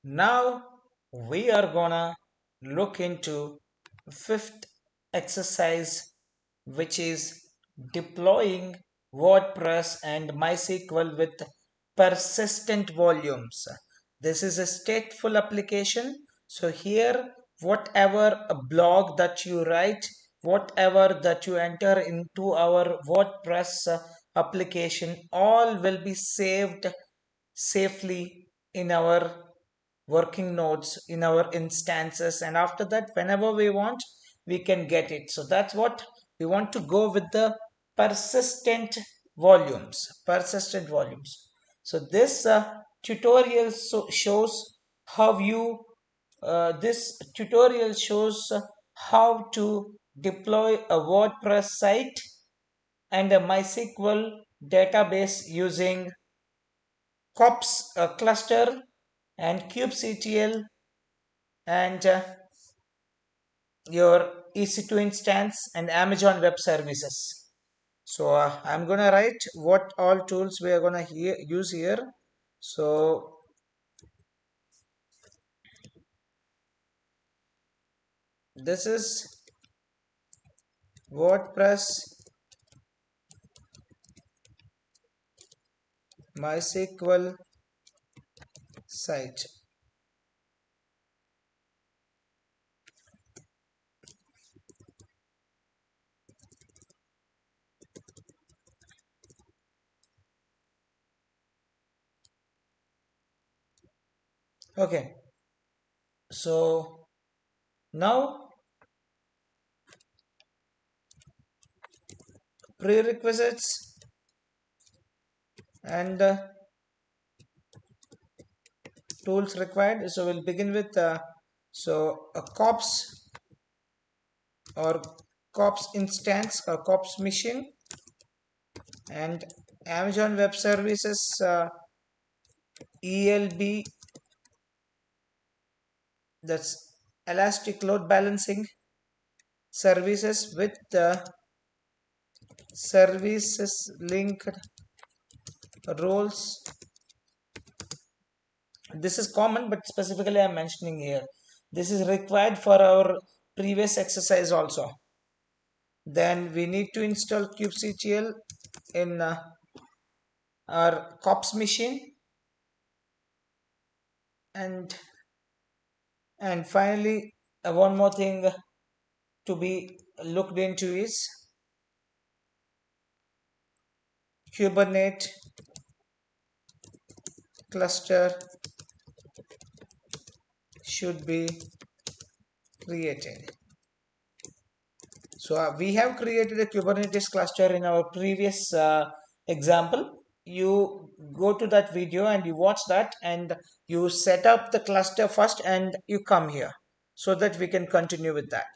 Now we are gonna look into fifth exercise, which is deploying WordPress and MySQL with persistent volumes. This is a stateful application. So here, whatever a blog that you write, whatever that you enter into our WordPress application, all will be saved safely in our working nodes, in our instances, and after that whenever we want we can get it. So that's what we want to go with, the persistent volumes. So this tutorial shows how you this tutorial shows how to deploy a WordPress site and a MySQL database using COPS cluster and kubectl and your EC2 instance and Amazon Web Services. So I'm gonna write what all tools we are gonna use here. So this is WordPress, MySQL site. Okay, so now prerequisites and tools required. So we'll begin with so a COPS or COPS instance or COPS machine and Amazon Web Services ELB, that's elastic load balancing services with the services linked roles. This is common, but specifically I'm mentioning here. This is required for our previous exercise also. Then we need to install kubectl in our COPS machine, and finally one more thing to be looked into is Kubernetes cluster should be created. So we have created a Kubernetes cluster in our previous example. You go to that video and you watch that and you set up the cluster first and you come here so that we can continue with that.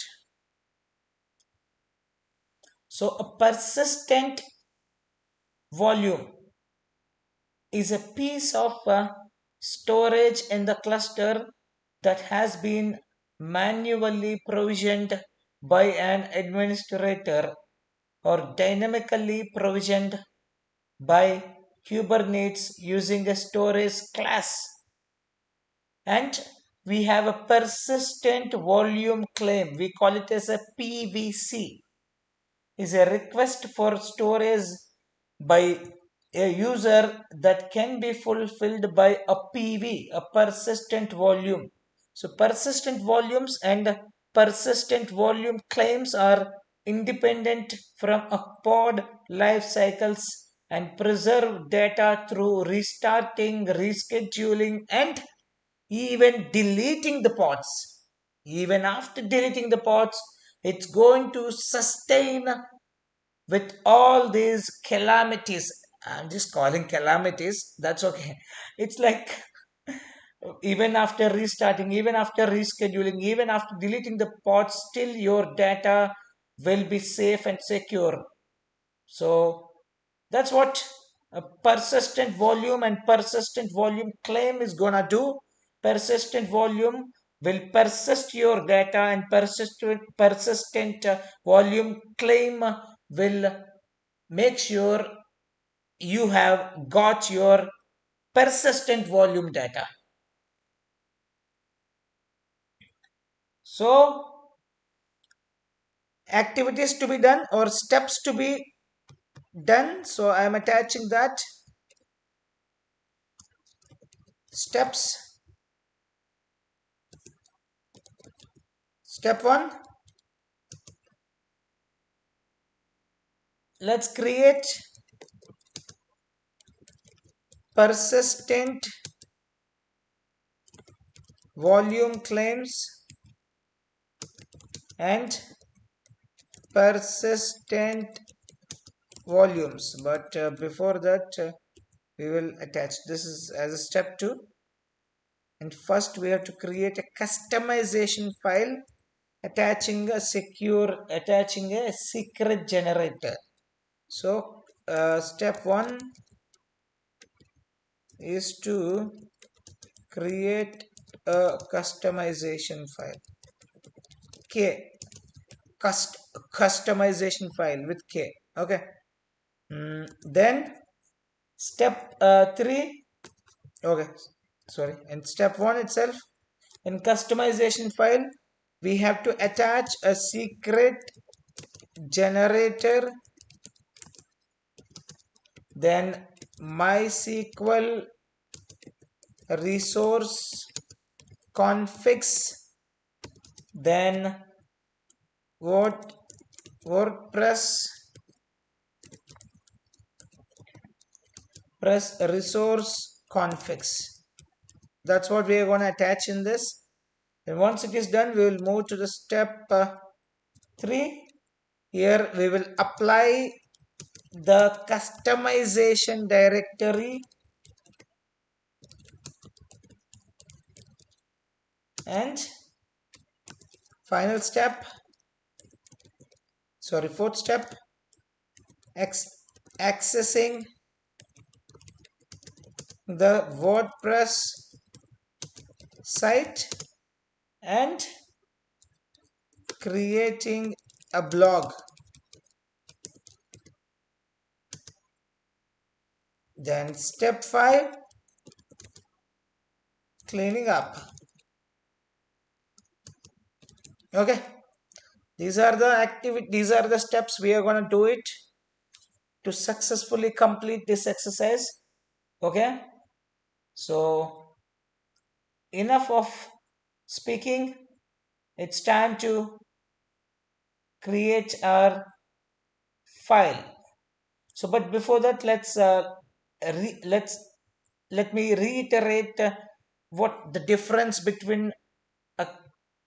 So a persistent volume is a piece of storage in the cluster that has been manually provisioned by an administrator or dynamically provisioned by Kubernetes using a storage class. And we have a persistent volume claim. We call it as a PVC. Is a request for storage by a user that can be fulfilled by a PV, a persistent volume. So persistent volumes and persistent volume claims are independent from a pod life cycles and preserve data through restarting, rescheduling, and even deleting the pods. Even after deleting the pods, it's going to sustain with all these calamities. I'm just calling calamities, that's okay. It's like even after restarting, even after rescheduling, even after deleting the pods, still your data will be safe and secure. So that's what a persistent volume and persistent volume claim is gonna do. Persistent volume will persist your data, and persistent volume claim will make sure you have got your persistent volume data. So activities to be done or steps to be done. So I am attaching that steps. Step 1, let's create persistent volume claims and persistent volumes. But before that, we will attach this is as a step 2. And first we have to create a customization file attaching a secret generator. So step 1 is to create a customization file. K customization file with K. Okay. Then step 3. Okay, sorry. In step 1 itself, in customization file, we have to attach a secret generator, then MySQL resource configs, then WordPress resource configs. That's what we are going to attach in this. And once it is done, we will move to the step 3. Here we will apply the customization directory and fourth step, accessing the WordPress site and creating a blog. Then step 5, cleaning up. Okay, these are the steps we are going to do it to successfully complete this exercise. Okay, so enough of speaking. It's time to create our file. So but before that, let me reiterate what the difference between a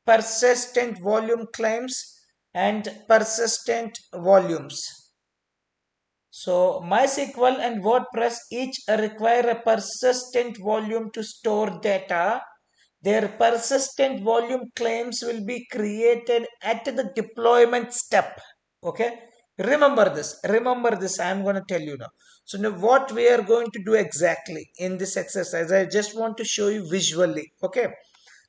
persistent volume claims and persistent volumes. So MySQL and WordPress each require a persistent volume to store data. Their persistent volume claims will be created at the deployment step. Okay, remember this. I am going to tell you now. So now what we are going to do exactly in this exercise, I just want to show you visually. Okay,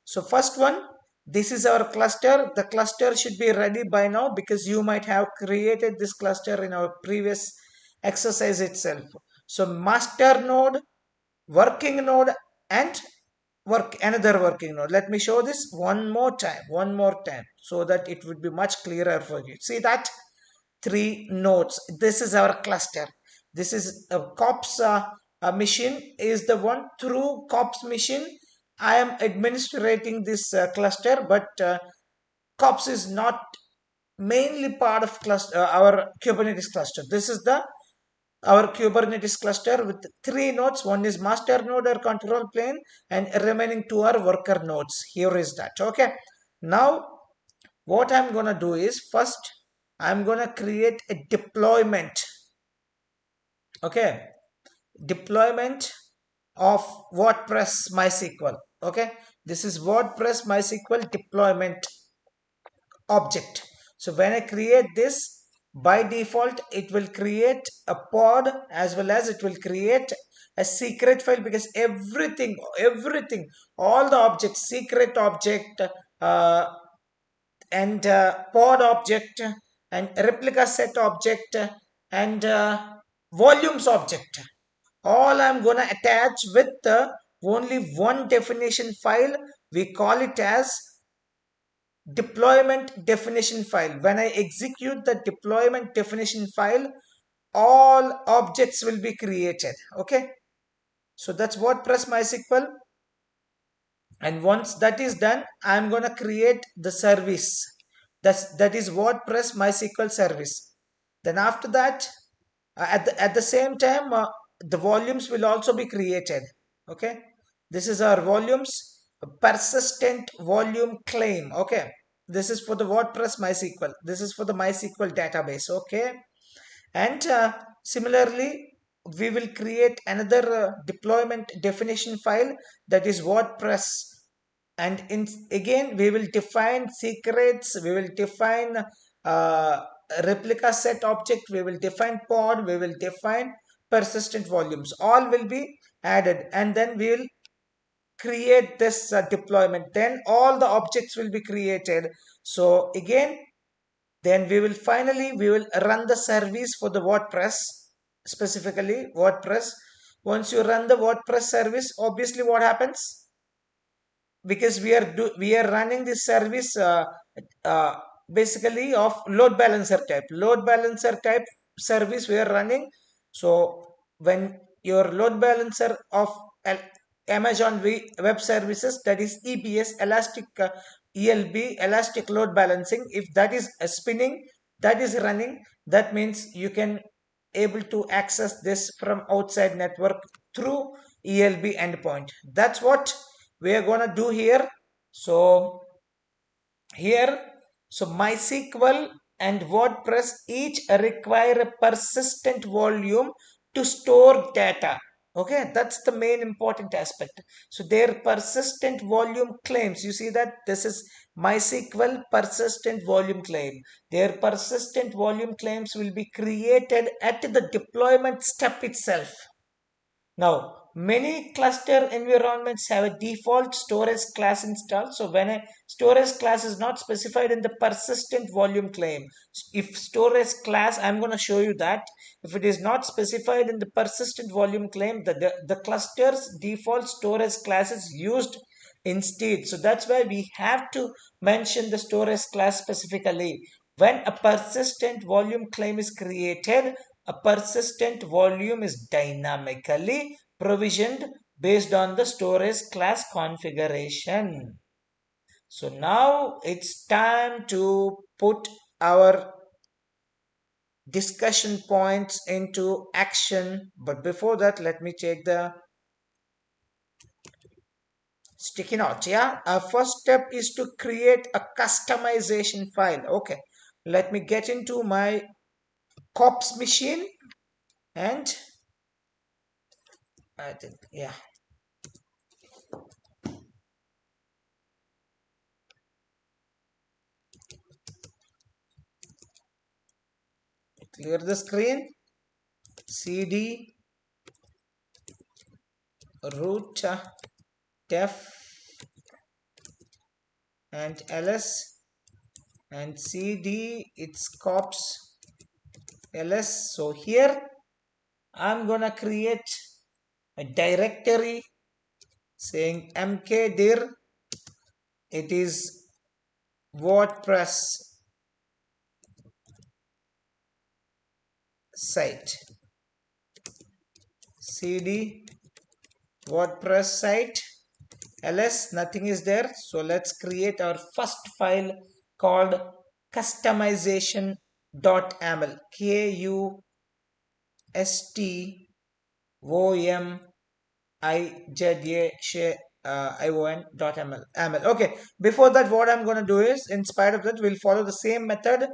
so first one, this is our cluster. The cluster should be ready by now because you might have created this cluster in our previous exercise itself. So master node, working node, and another working node. Let me show this one more time so that it would be much clearer for you. See that 3 nodes. This is our cluster. This is a COPS machine is the one. Through COPS machine I am administrating this cluster, but COPS is not mainly part of cluster, our Kubernetes cluster. This is the our Kubernetes cluster with 3 nodes. One is master node or control plane, and remaining 2 are worker nodes. Here is that. Okay, now what I'm gonna do is, first I'm gonna create a deployment. Okay, deployment of WordPress MySQL. Okay, this is WordPress MySQL deployment object. So when I create this, by default it will create a pod as well as it will create a secret file, because everything, all the objects, secret object, and pod object and replica set object and volumes object, all I'm gonna attach with only one definition file. We call it as deployment definition file. When I execute the deployment definition file, all objects will be created. Okay, so that's WordPress MySQL. And once that is done, I'm going to create the service. That is WordPress MySQL service. Then after that, at the same time, the volumes will also be created. Okay, this is our volumes, persistent volume claim. Okay, this is for the WordPress MySQL. This is for the MySQL database. Okay, and similarly, we will create another deployment definition file, that is WordPress. And again, we will define secrets, we will define replica set object, we will define pod, we will define persistent volumes. All will be added, and then we will create this deployment. Then all the objects will be created. So again, then we will run the service for the WordPress, specifically WordPress. Once you run the WordPress service, obviously what happens, because we are running this service uh, basically of load balancer type service we are running. So when your load balancer of Amazon web services, that is EBS, elastic ELB, elastic load balancing, if that is spinning, that is running, that means you can able to access this from outside network through ELB endpoint. That's what we are gonna do here. So here, so MySQL and WordPress each require a persistent volume to store data. Okay, that's the main important aspect. So their persistent volume claims, you see that this is MySQL persistent volume claim. Their persistent volume claims will be created at the deployment step itself. Now, many cluster environments have a default storage class installed. So when a storage class is not specified in the persistent volume claim, if storage class, I'm going to show you that, if it is not specified in the persistent volume claim, the cluster's default storage class is used instead. So that's why we have to mention the storage class specifically. When a persistent volume claim is created, a persistent volume is dynamically provisioned based on the storage class configuration. So now it's time to put our discussion points into action. But before that, let me take the sticky note. Yeah, our first step is to create a customization file. Okay, let me get into my COPS machine, and I think, yeah, clear the screen. CD root def and ls, and cd its cops ls. So here I'm gonna create a directory saying mkdir, it is WordPress site, cd WordPress site, ls, nothing is there. So let's create our first file called customization.ml, customization.ml. Okay, before that, what I'm going to do is, in spite of that, we'll follow the same method,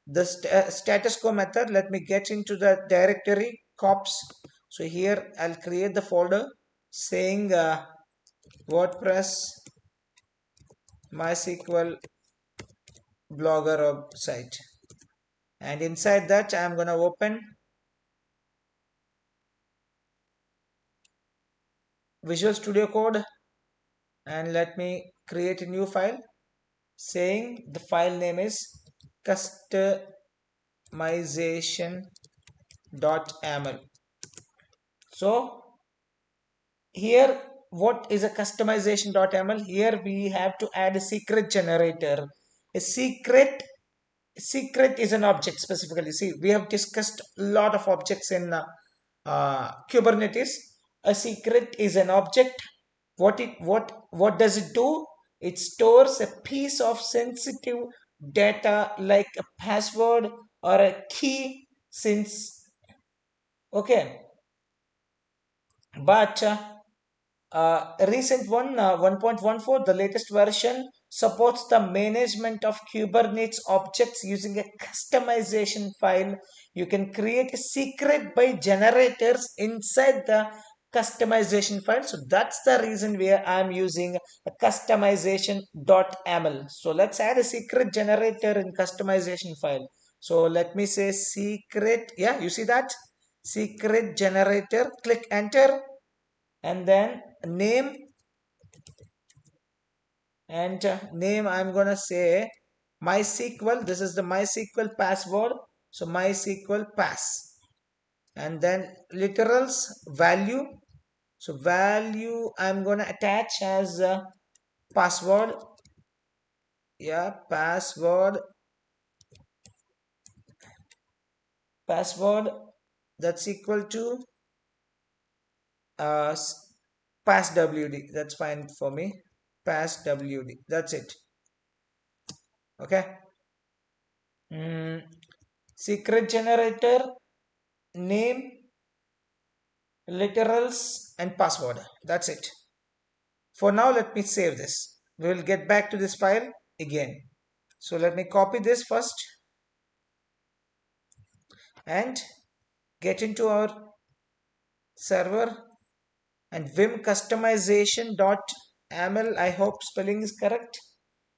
the status quo method. Let me get into the directory cops. So here I'll create the folder saying WordPress MySQL blogger site, and inside that I'm going to open Visual Studio Code, and let me create a new file saying the file name is customization.ml. So here, what is a customization.ml? Here we have to add a secret generator. A secret is an object specifically. See, we have discussed a lot of objects in Kubernetes. A secret is an object. What does it do? It stores a piece of sensitive data like a password or a key. Since okay, but recent one 1.14, the latest version, supports the management of Kubernetes objects using a customization file. You can create a secret by generators inside the customization file. So that's the reason where I'm using a customization.yaml. So let's add a secret generator in customization file. So let me say secret. Yeah, you see that secret generator. Click enter, and then name, and name I'm gonna say MySQL. This is the MySQL password. So MySQL pass, and then literals value. So value I'm gonna attach as password. Yeah, password that's equal to uh, pass wd. That's fine for me. Pass wd. That's it. Okay. Secret generator, name, literals, and password. That's it. For now, let me save this. We will get back to this file again. So let me copy this first and get into our server, and vim customization.yaml. I hope spelling is correct.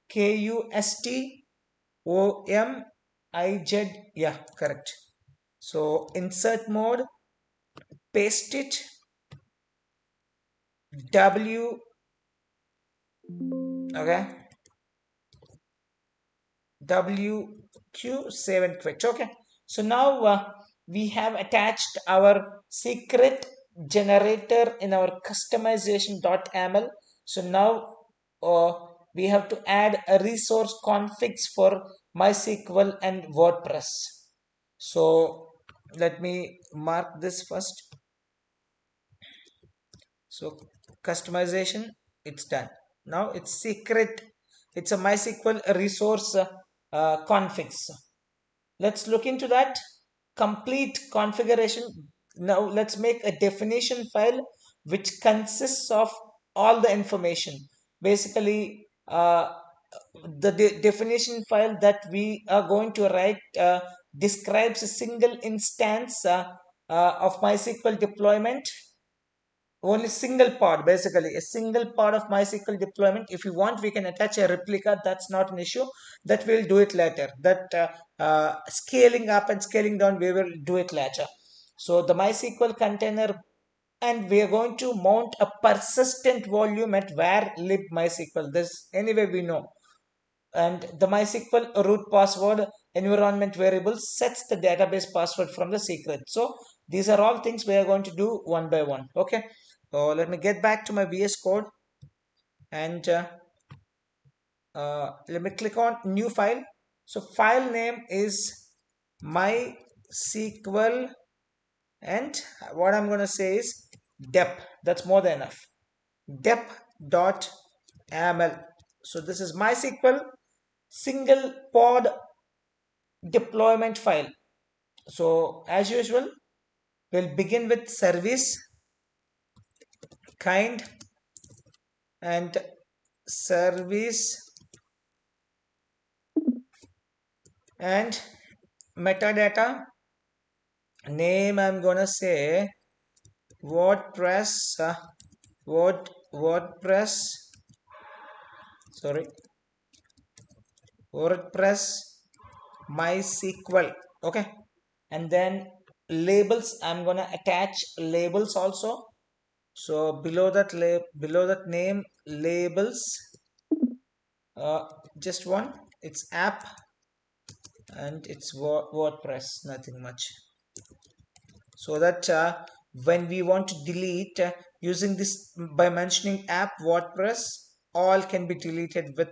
Kustomij. Yeah, correct. So insert mode, paste it, W, okay, WQ, save and quit. Okay, so now we have attached our secret generator in our customization.yaml. So now we have to add a resource configs for MySQL and WordPress. So let me mark this first. So customization, it's done. Now it's secret. It's a MySQL resource configs. Let's look into that. Complete configuration. Now let's make a definition file which consists of all the information. Basically, the definition file that we are going to write describes a single instance of MySQL deployment. Only single part, basically a single part of MySQL deployment. If you want, we can attach a replica. That's not an issue. That we'll do it later. That scaling up and scaling down, we will do it later. So the MySQL container, and we are going to mount a persistent volume at where lib MySQL. This anyway we know. And the MySQL root password environment variable sets the database password from the secret. So these are all things we are going to do one by one. Okay. So let me get back to my VS Code, and let me click on new file. So file name is MySQL, and what I'm going to say is dep. That's more than enough. Dep.yaml. So this is MySQL single pod deployment file. So as usual, we'll begin with service, kind, and service, and metadata. Name I'm gonna say WordPress, WordPress, sorry, WordPress MySQL. Okay, and then labels, I'm gonna attach labels also. So below that name, labels, just one, it's app, and it's WordPress, nothing much. So that when we want to delete using this, by mentioning app WordPress, all can be deleted with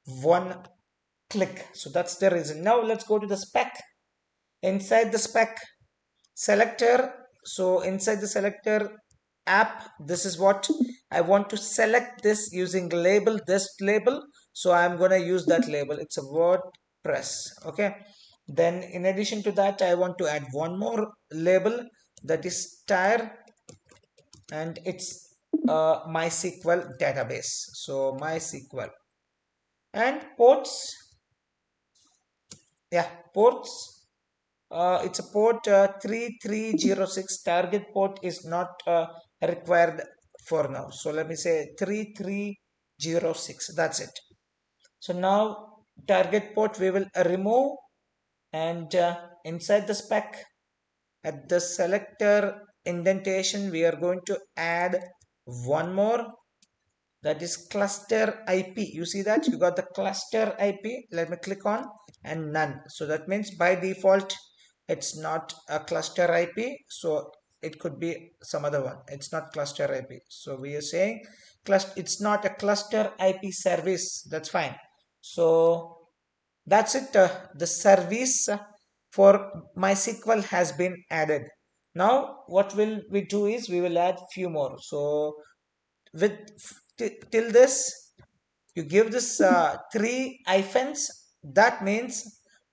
one click. So that's the reason. Now let's go to the spec. Inside the spec selector, so inside the selector app, this is what I want to select, this using label, this label. So I'm going to use that label. It's a WordPress. Okay. Then in addition to that, I want to add one more label, that is tire, and it's MySQL database. So MySQL and ports. Yeah, ports. It's a port 3306. Target port is not required for now. So let me say 3306. That's it. So now target port we will remove, and inside the spec at the selector indentation we are going to add one more, that is cluster IP. You see that you got the cluster IP. Let me click on, and none. So that means by default it's not a cluster IP, so it could be some other one. It's not cluster IP, so we are saying cluster, it's not a cluster IP service. That's fine. So that's it. The service for MySQL has been added. Now what will we do is we will add few more. So with till this you give this three hyphens. That means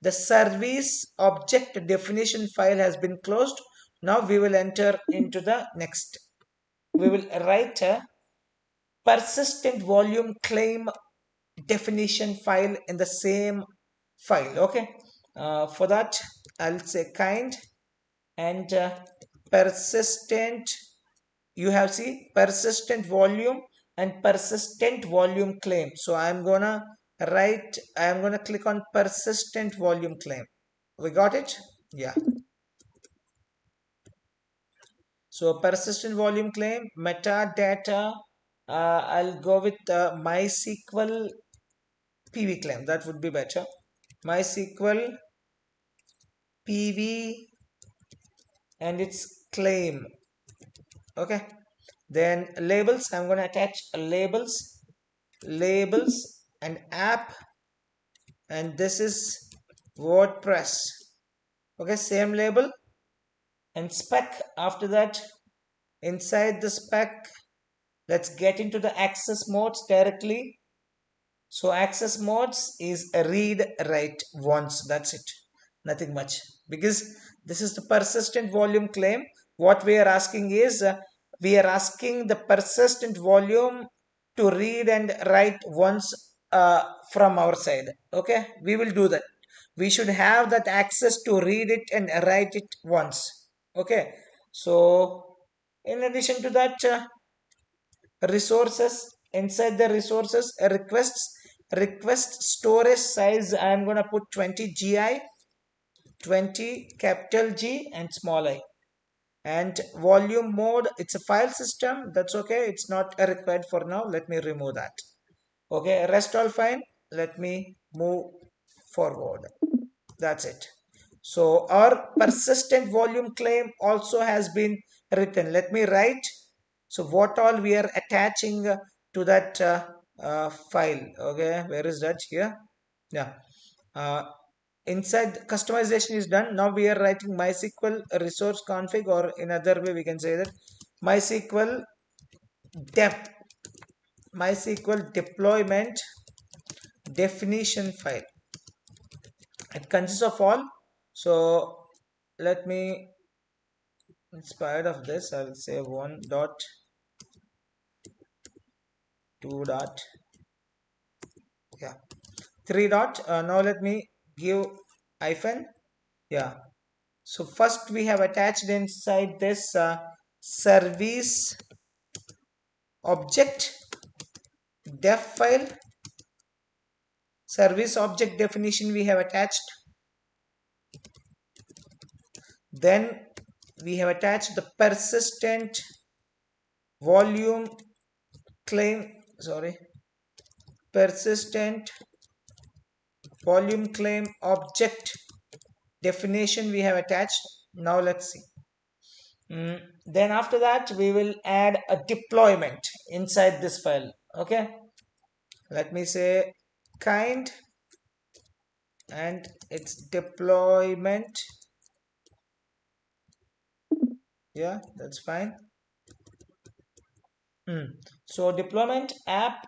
the service object definition file has been closed. Now we will enter into the next. We will write a persistent volume claim definition file in the same file. Okay. For that I'll say kind and persistent. You have see persistent volume and persistent volume claim. So I'm gonna click on persistent volume claim. We got it? Yeah. So persistent volume claim, metadata, I'll go with MySQL PV claim. That would be better. MySQL PV and its claim. Okay. Then labels, I'm going to attach labels and app, and this is WordPress. Okay, same label and spec. After that, inside the spec, let's get into the access modes directly. So access modes is a read write once. That's it, nothing much, because this is the persistent volume claim. What we are asking is we are asking the persistent volume to read and write once from our side. Okay, we will do that. We should have that access to read it and write it once. Okay, so in addition to that, resources, inside the resources, request storage size, I am going to put 20 gi, 20 capital G and small I. And volume mode, it's a file system. That's okay, it's not required for now. Let me remove that. Okay, rest all fine. Let me move forward. That's it. So our persistent volume claim also has been written. Let me write. So what all we are attaching to that file. Okay, where is that? Here. Yeah. Uh, inside customization is done. Now we are writing MySQL resource config, or in other way we can say that MySQL dep MySQL deployment definition file. It consists of all. So let me, inspired of this, I'll say 1.2 dot, yeah, 3 dot. Now let me give hyphen. Yeah, so first we have attached inside this service object def file. Service object definition we have attached. Then we have attached the persistent volume claim, sorry, persistent volume claim object definition we have attached. Now let's see. Then after that we will add a deployment inside this file. Okay, let me say kind and its deployment. Yeah, that's fine. So deployment app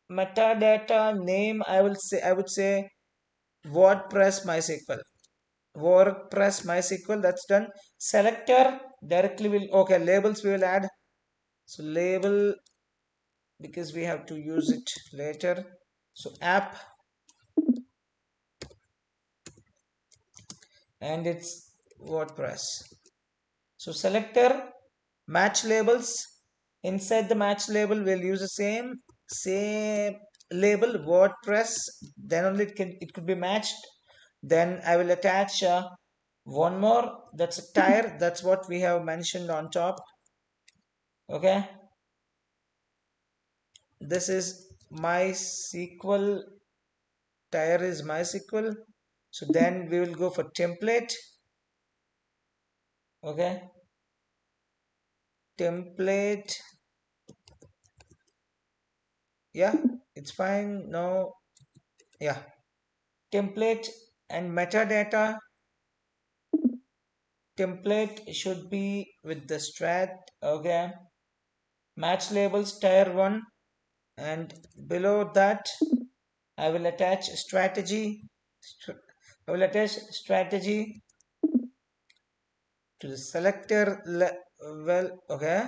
metadata name, I would say WordPress MySQL. WordPress MySQL, that's done. Selector directly will, okay, labels we will add. So label, because we have to use it later. So app, and it's WordPress. So selector, match labels. Inside the match label, we'll use the same label WordPress. Then only it could be matched. Then I will attach one more. That's a tire. That's what we have mentioned on top. Okay. This is MySQL. Tire is MySQL. So then we will go for template. Okay. Template. Yeah, it's fine. No. Yeah. Template and metadata. Template should be with the strat. Okay. Match labels tier 1, and below that I will attach strategy. I will attach strategy to the selector well. Okay,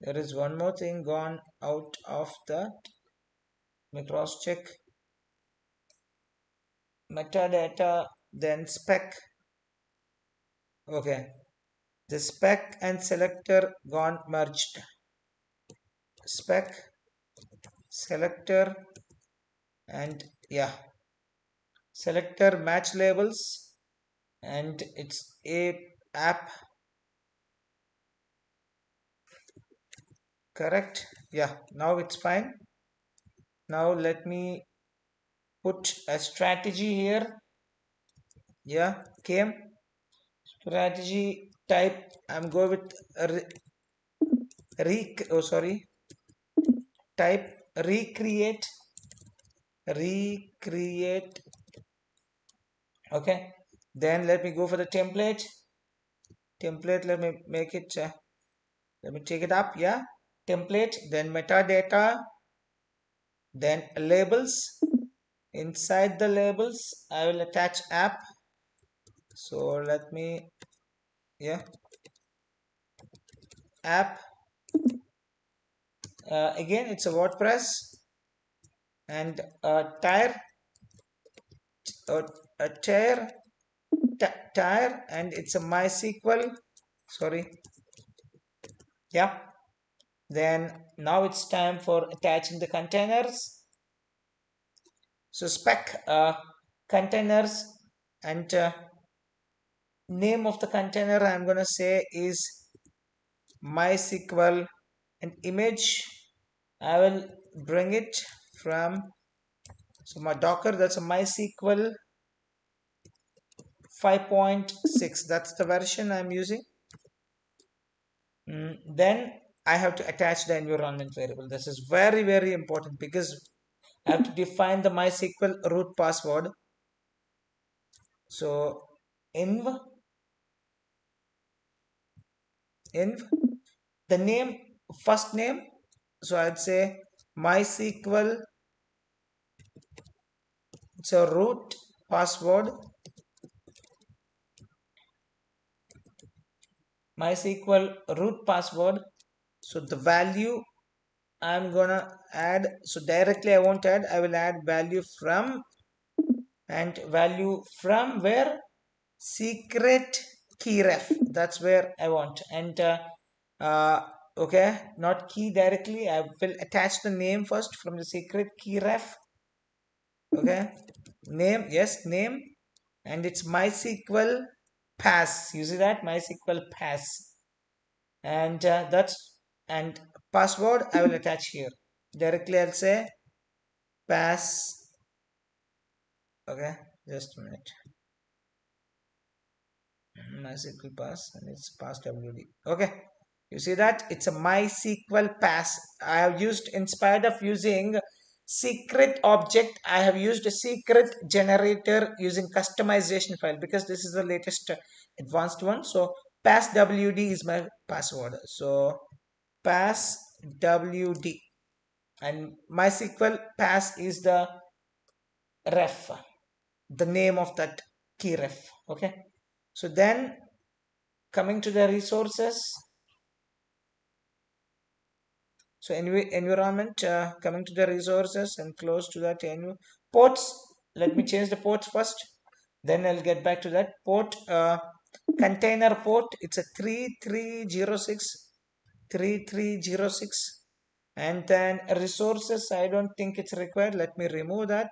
there is one more thing gone out of that. Let me cross check. Metadata, then spec. Okay, the spec and selector gone merged. Spec, selector, and yeah, selector match labels, and it's a app. Correct. Yeah, now it's fine. Now let me put a strategy here. Yeah, came strategy type. I'm going with oh sorry, type recreate. Okay, then let me go for the template. Let me make it, let me take it up. Yeah, template, then metadata, then labels. Inside the labels I will attach app. So let me, yeah, app. Again, it's a WordPress, and uh, a tire, and it's a MySQL. Sorry. Yeah. Then now it's time for attaching the containers. So spec containers, and name of the container I'm gonna say is MySQL, and image I will bring it from, so my Docker, that's a MySQL 5.6, that's the version I'm using. Then I have to attach the environment variable. This is very, very important because I have to define the MySQL root password. So env the name, first name. So I'd say MySQL, it's a root password. MySQL root password. So the value I'm gonna add, so directly I won't add, I will add value from, and value from where? Secret key ref, that's where I want. And uh, okay, not key directly, I will attach the name first from the secret key ref. Okay, name, yes, name, and it's MySQL pass. You see that? MySQL pass, and that's, and password I will attach here. Directly I'll say pass. Okay, just a minute. MySQL pass, and it's pass WD. Okay, you see that? It's a MySQL pass. I have used, in spite of using secret object, I have used a secret generator using customization file because this is the latest advanced one. So passwd is my password. So passwd, and MySQL pass is the ref, the name of that key ref. Okay, so then coming to the resources, so environment, coming to the resources and close to that ports. Let me change the ports first, then I'll get back to that port. Container port, it's a 3306, 3306. And then resources, I don't think it's required. Let me remove that.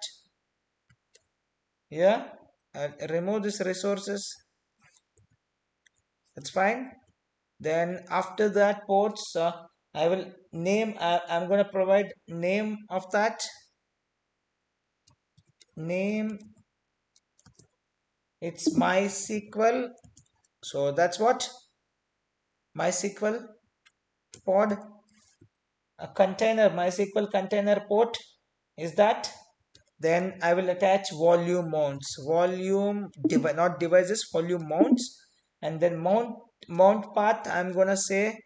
Yeah, I'll remove this resources. That's fine. Then after that ports, I will name, I'm going to provide name of that name. It's MySQL. So that's what MySQL pod, a container, MySQL container port is that. Then I will attach volume mounts, not devices, volume mounts. And then mount path, I'm gonna say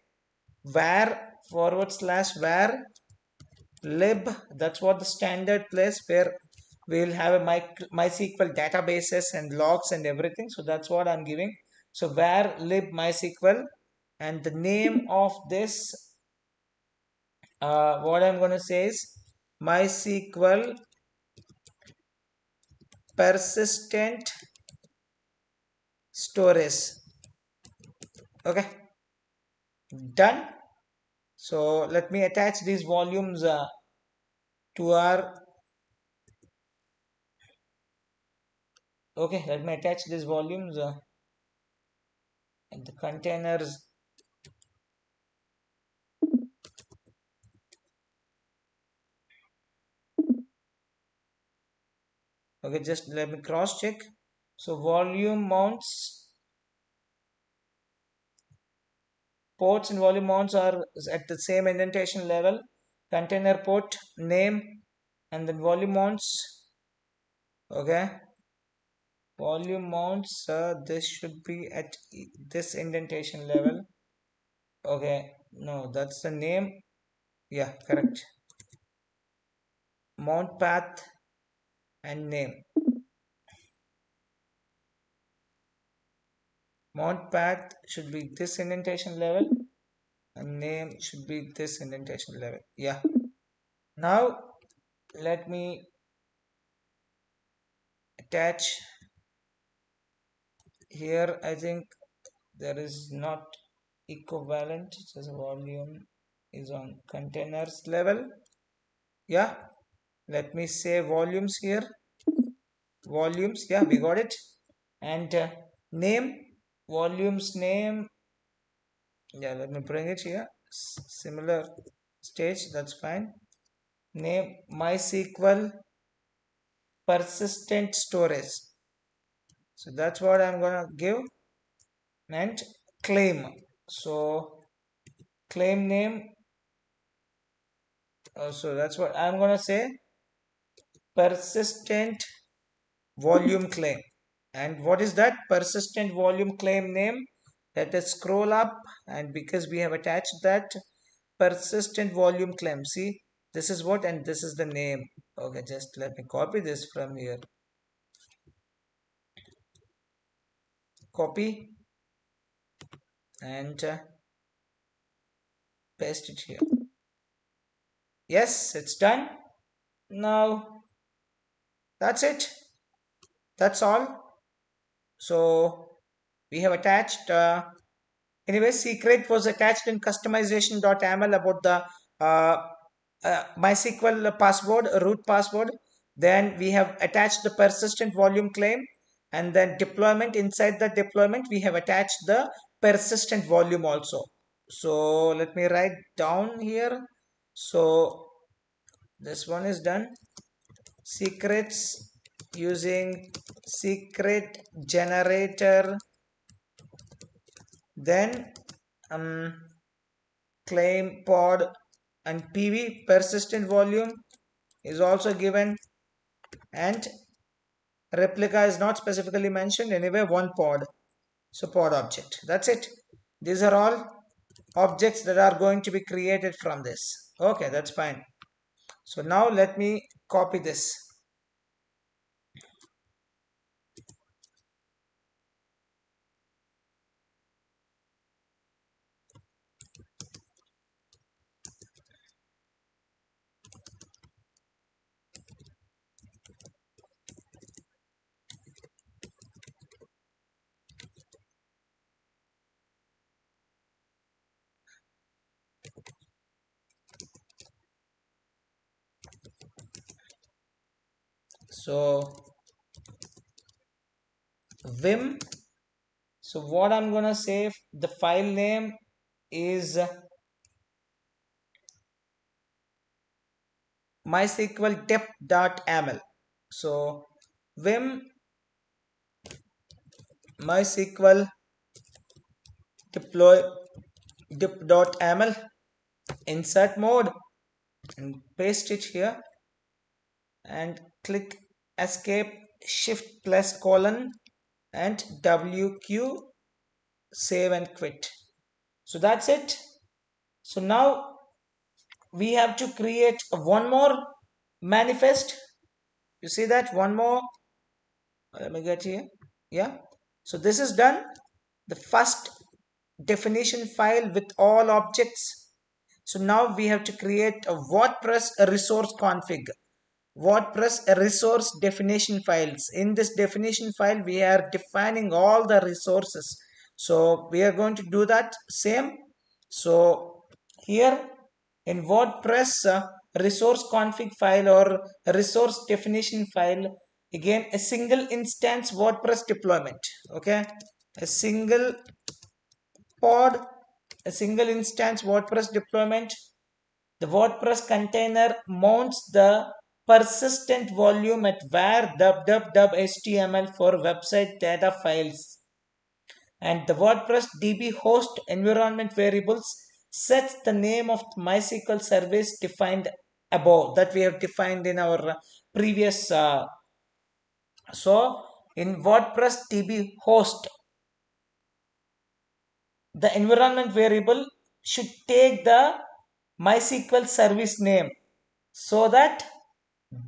var /var lib. That's what the standard place where we'll have a MySQL databases and logs and everything. So that's what I'm giving. So var lib MySQL, and the name of this, what I'm going to say is MySQL persistent storage. Okay, done. So let me attach these volumes to our, okay, let me attach these volumes and the containers. Okay, just let me cross check. So volume mounts, ports and volume mounts are at the same indentation level. Container port name, and then volume mounts. Okay, volume mounts, this should be at this indentation level. Okay, no, that's the name. Yeah, correct. Mount path and name. Mount path should be this indentation level, and name should be this indentation level. Yeah. Now let me attach here. I think there is not equivalent, just volume is on containers level. Yeah, let me say volumes here. Volumes, yeah, we got it. And name, volumes name, yeah, let me bring it here. Similar stage, that's fine. Name MySQL persistent storage. So that's what I'm gonna give. And claim, so claim name, so that's what I'm gonna say, persistent volume claim. And what is that persistent volume claim name? Let us scroll up, and because we have attached that persistent volume claim, see, this is what, and this is the name. Okay, just let me copy this from here. Copy and paste it here. Yes, it's done. Now that's it. That's all. So we have attached. Anyway, secret was attached in customization.yaml about the MySQL password, root password. Then we have attached the persistent volume claim, and then deployment. Inside the deployment, we have attached the persistent volume also. So let me write down here. So this one is done. Secrets using secret generator, then claim pod and PV persistent volume, is also given, and replica is not specifically mentioned. Anyway, one pod. So pod object. That's it. These are all objects that are going to be created from this. Okay, that's fine. So now let me copy this. So vim. So what I'm gonna say, the file name is MySQL dep.ml. So vim MySQL deploy dip.ml, insert mode, and paste it here and click escape, shift plus colon and WQ, save and quit. So that's it. So now we have to create one more manifest. You see that one more. Let me get here. Yeah. So this is done. The first definition file with all objects. So now we have to create a WordPress resource config. WordPress resource definition files. In this definition file, we are defining all the resources. So we are going to do that same. So here in WordPress resource config file or resource definition file, again a single instance WordPress deployment. Okay, a single pod, a single instance WordPress deployment. The WordPress container mounts the persistent volume at var www.html for website data files, and the WordPress DB host environment variables sets the name of the MySQL service defined above, that we have defined in our previous. So in WordPress DB host, the environment variable should take the MySQL service name, so that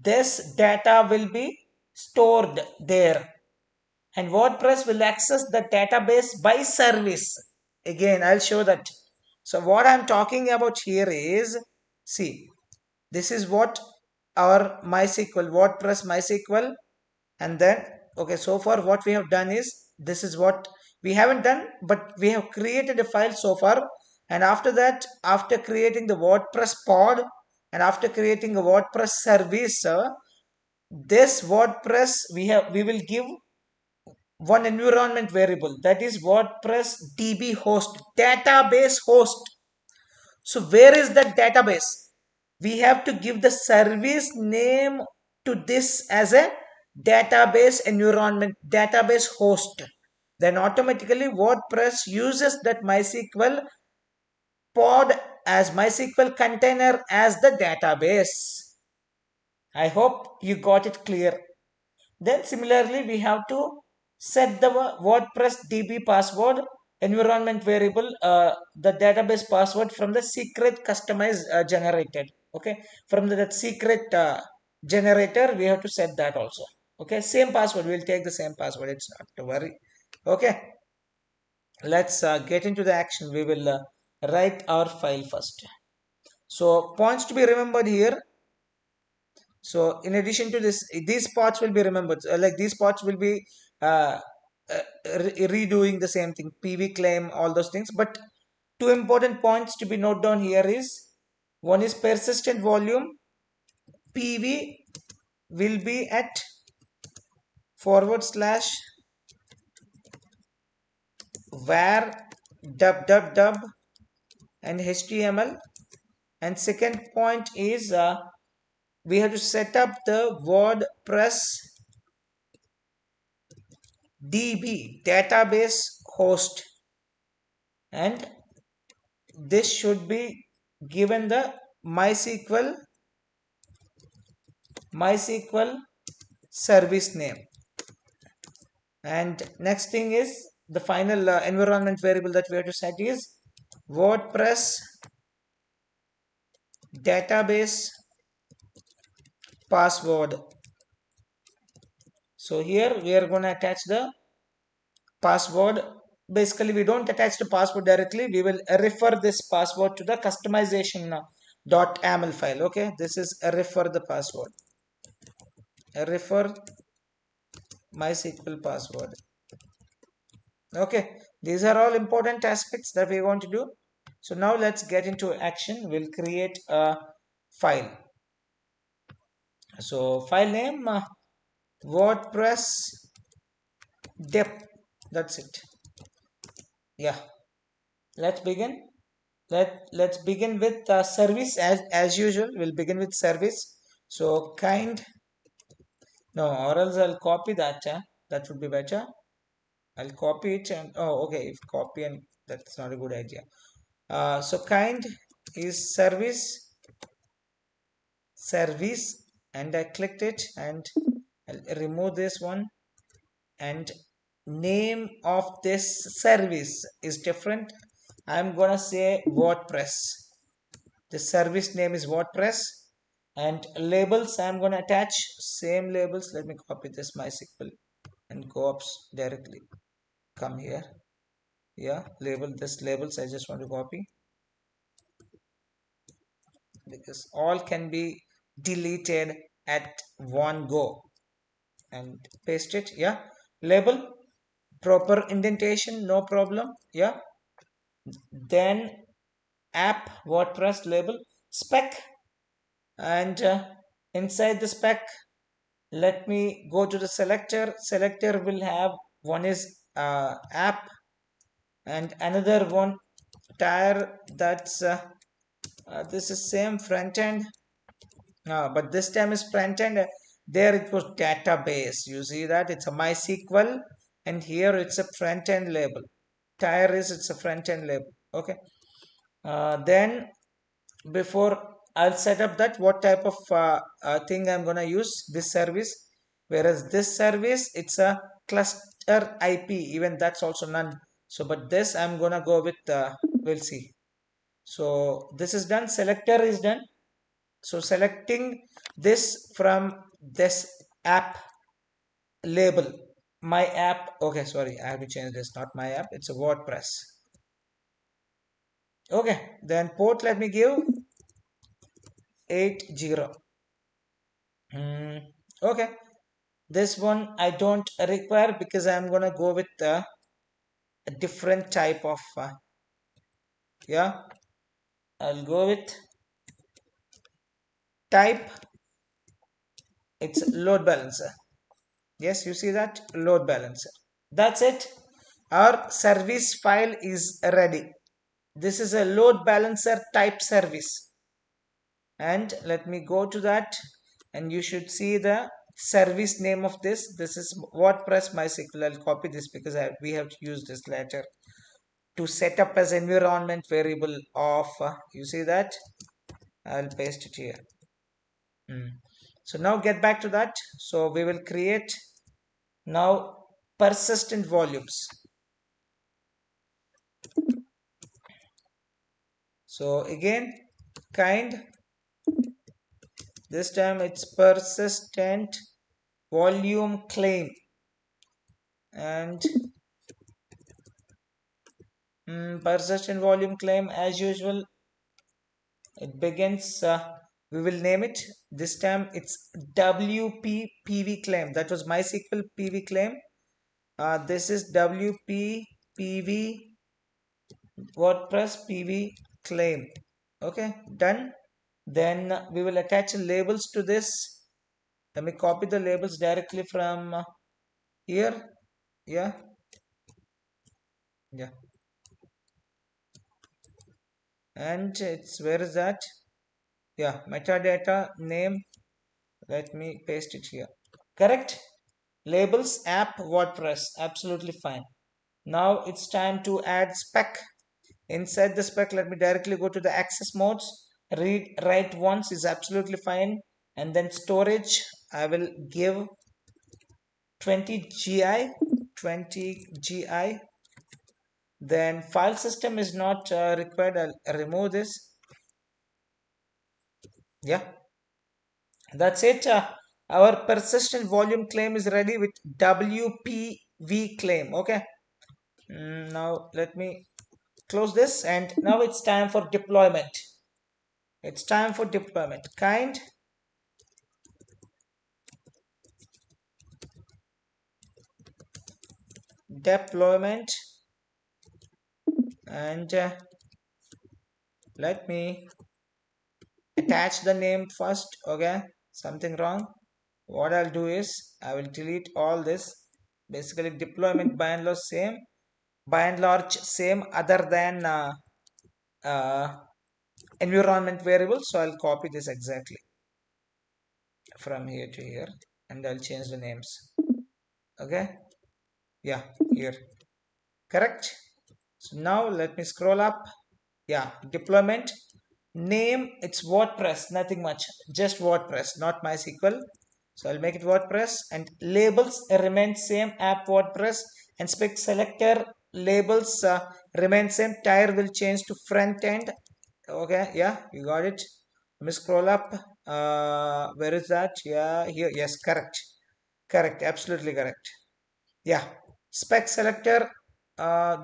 this data will be stored there, and WordPress will access the database by service. Again, I'll show that. So what I'm talking about here is, see, this is what our MySQL, WordPress MySQL, and then, okay, so far what we have done is, this is what we haven't done, but we have created a file so far. And after that, after creating the WordPress pod and after creating a WordPress service, this WordPress, we will give one environment variable, that is WordPress DB host, database host. So where is that database? We have to give the service name to this as a database environment, database host. Then automatically WordPress uses that MySQL pod as MySQL container as the database. I hope you got it clear. Then similarly, we have to set the WordPress DB password environment variable, the database password from the secret customized generated. Okay, from that secret generator, we have to set that also. Okay, same password. We'll take the same password. It's not to worry. Okay, let's get into the action. We will write our file first. So points to be remembered here. So in addition to this, these parts will be remembered. Like these parts will be uh, redoing the same thing, PV claim, all those things. But two important points to be noted down here is, one is persistent volume. PV will be at /var www and HTML. And second point is we have to set up the WordPress DB database host, and this should be given the MySQL MySQL service name. And next thing is the final environment variable that we have to set is WordPress database password. So here we are going to attach the password. Basically, we don't attach the password directly. We will refer this password to the customization .yaml file. Okay, this is a refer the password. A refer MySQL password. Okay, these are all important aspects that we want to do. So now let's get into action. We'll create a file. So file name WordPress dep. That's it. Yeah, let's begin. Let's begin with service as usual. We'll begin with service. So kind. No, or else I'll copy that. That would be better. I'll copy it and oh, okay. If copy and that's not a good idea. So kind is service and I clicked it and I'll remove this one, and name of this service is different. I'm gonna say WordPress. The service name is WordPress, and labels I'm gonna attach same labels. Let me copy this MySQL and go up directly. Come here. Yeah, label this labels. I just want to copy because all can be deleted at one go, and paste it. Yeah, label proper indentation, no problem. Yeah, then app WordPress label spec, and inside the spec let me go to the selector will have one is app and another one tire. That's this is same front end, but this time is front end. There it was database. You see that it's a MySQL, and here it's a front end label. Tire is it's a front end label. Okay. Then before I'll set up that what type of thing I'm gonna use this service. Whereas this service it's a cluster IP, even that's also none. So but this I'm gonna go with we'll see. So this is done. Selector is done. So selecting this from this app label, my app. Okay, sorry, I have to change this. Not my app. It's a WordPress. Okay, then port let me give 80. Okay, this one I don't require because I'm gonna go with a different type of yeah. I'll go with type. It's load balancer. Yes, you see that load balancer. That's it. Our service file is ready. This is a load balancer type service, and let me go to that, and you should see the service name of this. This is WordPress MySQL. I'll copy this because we have to use this later to set up as environment variable of you see that. I'll paste it here. So now get back to that. So we will create now persistent volumes. So again kind, this time it's persistent volume claim, and persistent volume claim as usual. It begins we will name it. This time it's WP PV claim. That was MySQL PV claim. This is WP PV WordPress PV claim. Okay, done. Then we will attach labels to this. Let me copy the labels directly from here. Yeah, yeah, and it's where is that? Yeah, metadata name. Let me paste it here. Correct. Labels app WordPress. Absolutely fine. Now it's time to add spec. Inside the spec, let me directly go to the access modes. Read write once is absolutely fine. and then storage I will give 20 gi, 20 gi. Then file system is not required. I'll remove this. Yeah, that's it. Our persistent volume claim is ready with WPV claim. Okay. Now let me close this, and now it's time for deployment. It's time for deployment. Kind deployment, and let me attach the name first. Okay, something wrong. What I'll do is I will delete all this. Basically deployment by and large same other than uh, environment variable. So I'll copy this exactly from here to here, and I'll change the names. Okay, yeah, here, correct. So now let me scroll up. Yeah, deployment name, it's WordPress, nothing much, just WordPress, not MySQL. So I'll make it WordPress, and labels remain same, app WordPress, and spec selector labels remain same. Tire will change to front end. Okay, yeah, you got it. Let me scroll up. Where is that? Yeah, here. Yes, correct, correct, absolutely correct. Yeah, spec selector,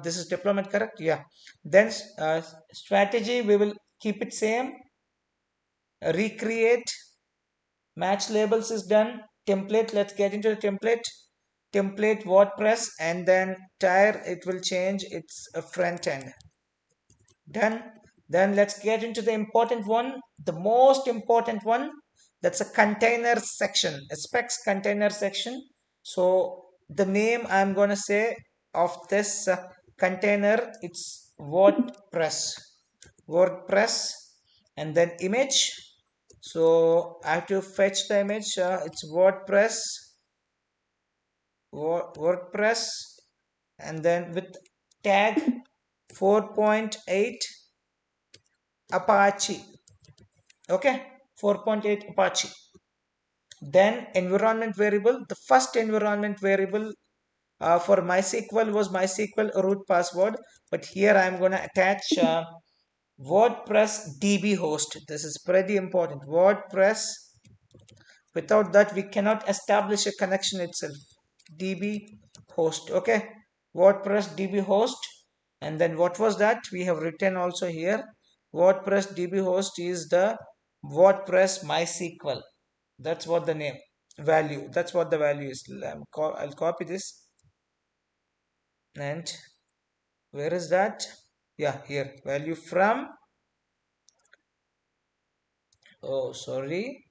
this is deployment, correct. Yeah, then strategy we will keep it same. Recreate, match labels is done. Template, let's get into the template WordPress, and then tire it will change, it's a front end. Done. Then let's get into the important one, the most important one. That's a container section, a specs container section. So the name I'm gonna say of this container, it's WordPress, and then image. So I have to fetch the image. It's WordPress, and then with tag 4.8 Apache. Okay, 4.8 Apache. Then environment variable. The first environment variable for MySQL was MySQL root password, but here I'm going to attach WordPress DB host. This is pretty important. WordPress. Without that, we cannot establish a connection itself. DB host. Okay, WordPress DB host. And then what was that? We have written also here. WordPress DB host is the WordPress MySQL. That's what the name value. That's what the value is. I'll copy this. And where is that? Yeah, here. Value from. Oh, sorry.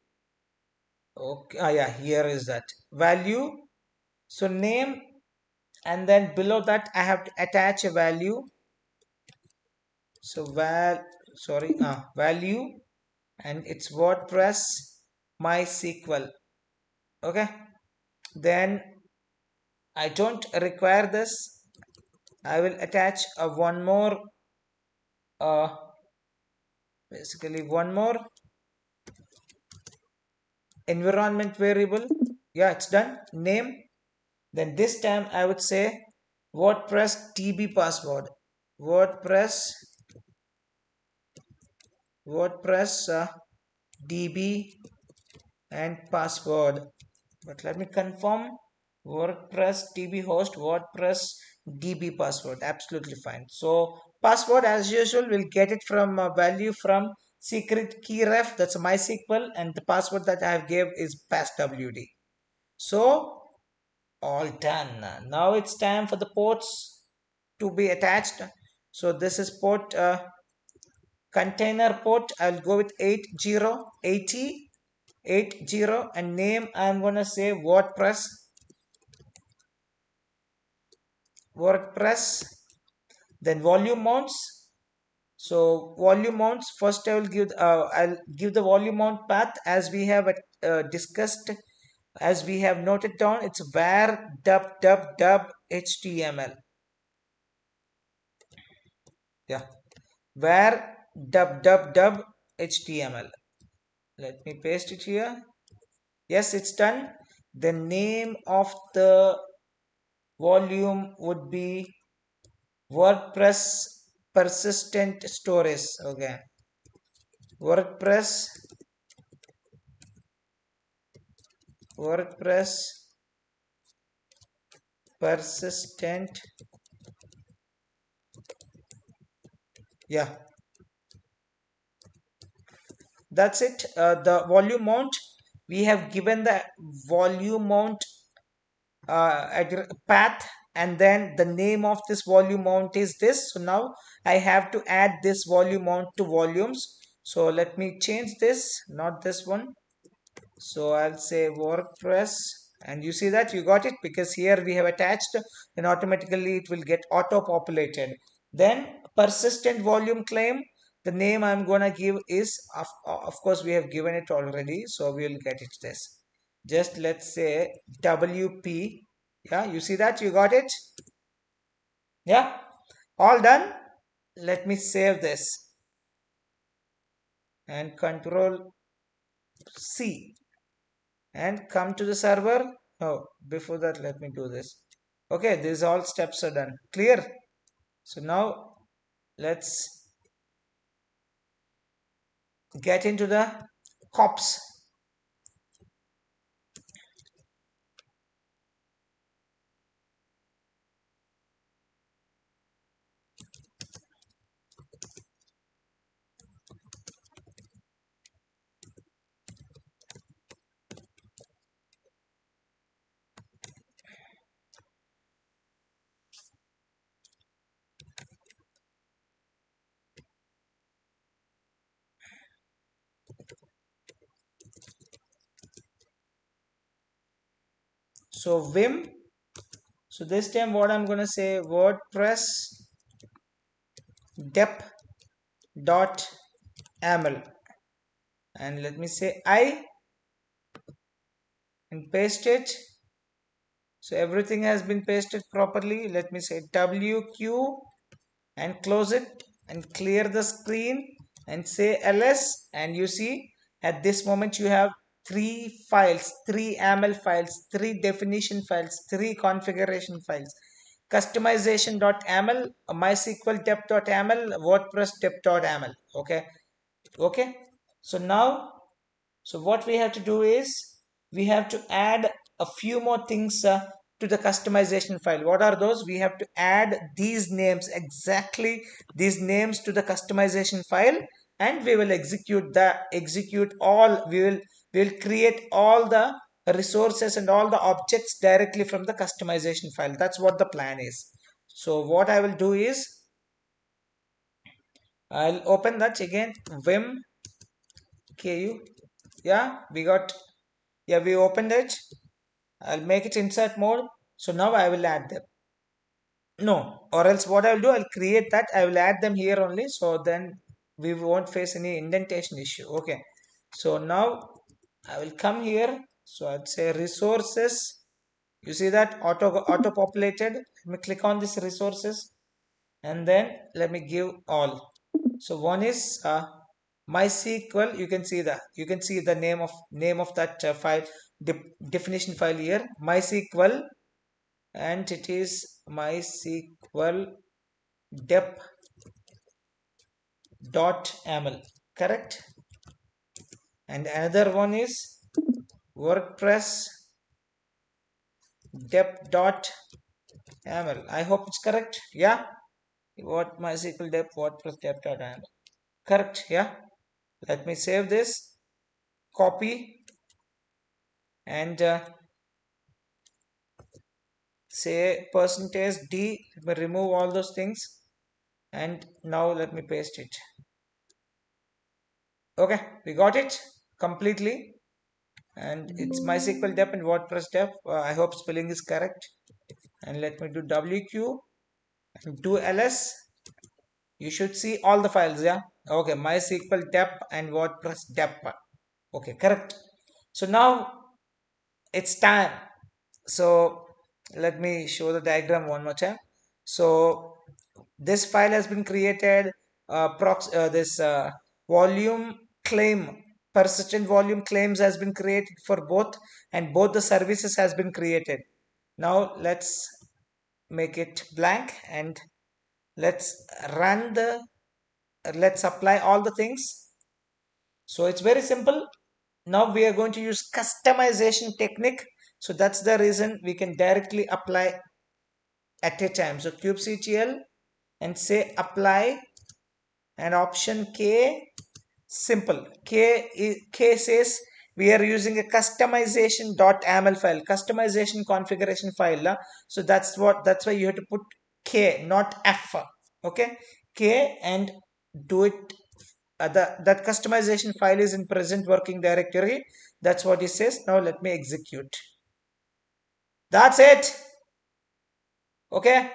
Okay. Ah, yeah, here is that value. So name, and then below that I have to attach a value. So value, and it's WordPress MySQL. Okay, then I don't require this. I will attach a one more uh, basically one more environment variable. Yeah, it's done. Name, then this time I would say WordPress DB password. WordPress DB and password. But let me confirm. WordPress DB host, WordPress DB password. Absolutely fine. So password as usual, we'll get it from value from secret key ref. That's MySQL, and the password that I have gave is passwd. So all done. Now it's time for the ports to be attached. So this is port container port. I'll go with 8080, and name I'm gonna say WordPress. Then volume mounts. So volume mounts first I'll give the volume mount path as we have discussed, as we have noted down. It's var dub html. Yeah, var dub html. Let me paste it here. Yes, it's done. The name of the volume would be WordPress persistent storage. Okay, WordPress WordPress persistent. Yeah, that's it. The volume mount, we have given the volume mount path, and then the name of this volume mount is this. So now I have to add this volume mount to volumes. So let me change this, not this one. So I'll say WordPress, and you see that you got it because here we have attached, and automatically it will get auto populated. Then persistent volume claim, the name I'm gonna give is, of course we have given it already, so we will get it this. Just let's say WP. Yeah, you see that you got it. Yeah, all done. Let me save this and Control C and come to the server. Oh, before that, let me do this. Okay, these all steps are done. Clear? So now let's get into the cops. So Vim. So this time what I'm gonna say, WordPress dep.yaml, and let me say I and paste it. So everything has been pasted properly. Let me say WQ and close it and clear the screen and say ls, and you see at this moment you have three files, three YAML files, three definition files, three configuration files: customization.yaml, MySQL dep.yaml, WordPress dep.yaml. Okay, so now, so what we have to do is we have to add a few more things to the customization file. What are those? We have to add these names, exactly these names, to the customization file, and we will execute all. We will create all the resources and all the objects directly from the customization file. That's what the plan is. So what I will do is I'll open that again. Vim ku. Yeah, we got. Yeah, we opened it. I'll make it insert mode. So now I will add them. No, or else what I will do, I'll create that. I will add them here only. So then we won't face any indentation issue. Okay. So now I will come here. So I'd say resources. You see that auto populated. Let me click on this resources, and then let me give all. So one is MySQL. You can see the name of that file, definition file here, MySQL, and it is MySQL dep.yaml, correct? And another one is WordPress dep.yaml. I hope it's correct. Yeah, what MySQL dep WordPress dep.yaml. Correct. Yeah. Let me save this, copy, and say %d. Let me remove all those things, and now let me paste it. Okay, we got it completely, and it's MySQL dep and WordPress dep. I hope spelling is correct. And let me do WQ and do ls. You should see all the files. Yeah. Okay, MySQL dep and WordPress dep. Okay, correct. So now it's time. So let me show the diagram one more time. So this file has been created. This volume claim persistent volume claims has been created for both, and both the services has been created. Now let's make it blank and let's run the let's apply all the things. So it's very simple. Now we are going to use customization technique. So that's the reason we can directly apply at a time. So kubectl and say apply and option K, simple. K says we are using a customization.aml file, customization configuration file. So that's why you have to put K, not F. Okay, K, and do it. That customization file is in present working directory. That's what it says. Now let me execute. That's it. Okay,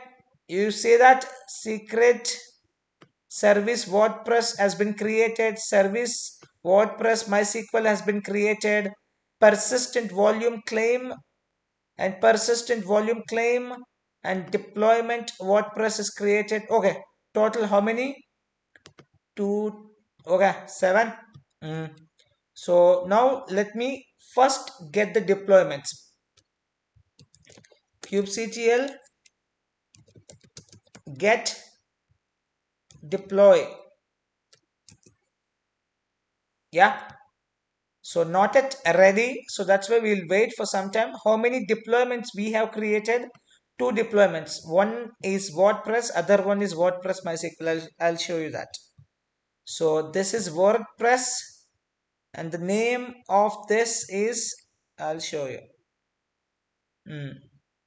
you see that secret service WordPress has been created, service WordPress MySQL has been created, persistent volume claim and persistent volume claim and deployment WordPress is created. Okay, total how many? Two. Okay, 7. So now let me first get the deployments. kubectl get deploy. Yeah, so not yet ready, so that's why we'll wait for some time. How many deployments we have created? 2 deployments. One is WordPress, other one is WordPress MySQL. I'll show you that. So this is WordPress and the name of this is, I'll show you.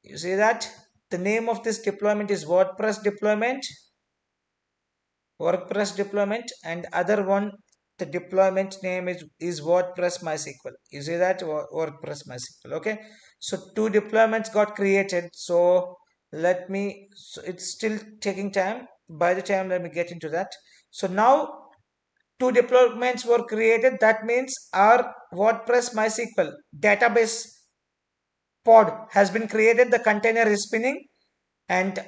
You see that the name of this deployment is WordPress deployment, and other one, the deployment name is WordPress MySQL. You see that WordPress MySQL. Okay, so 2 deployments got created. So so it's still taking time. By the time, let me get into that. So now 2 deployments were created. That means our WordPress MySQL database pod has been created. The container is spinning, and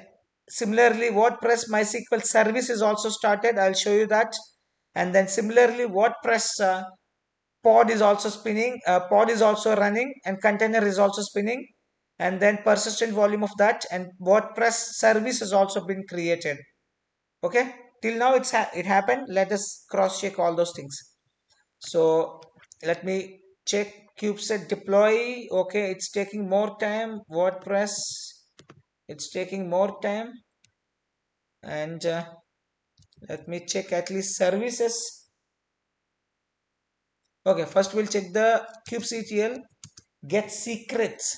similarly WordPress MySQL service is also started. I'll show you that. And then similarly WordPress pod is also spinning, pod is also running, and container is also spinning, and then persistent volume of that, and WordPress service has also been created. Okay, till now it happened. Let us cross check all those things. So let me check kubeset deploy. Okay, it's taking more time. WordPress, it's taking more time. And let me check at least services. Okay, first we'll check the kubectl get secrets.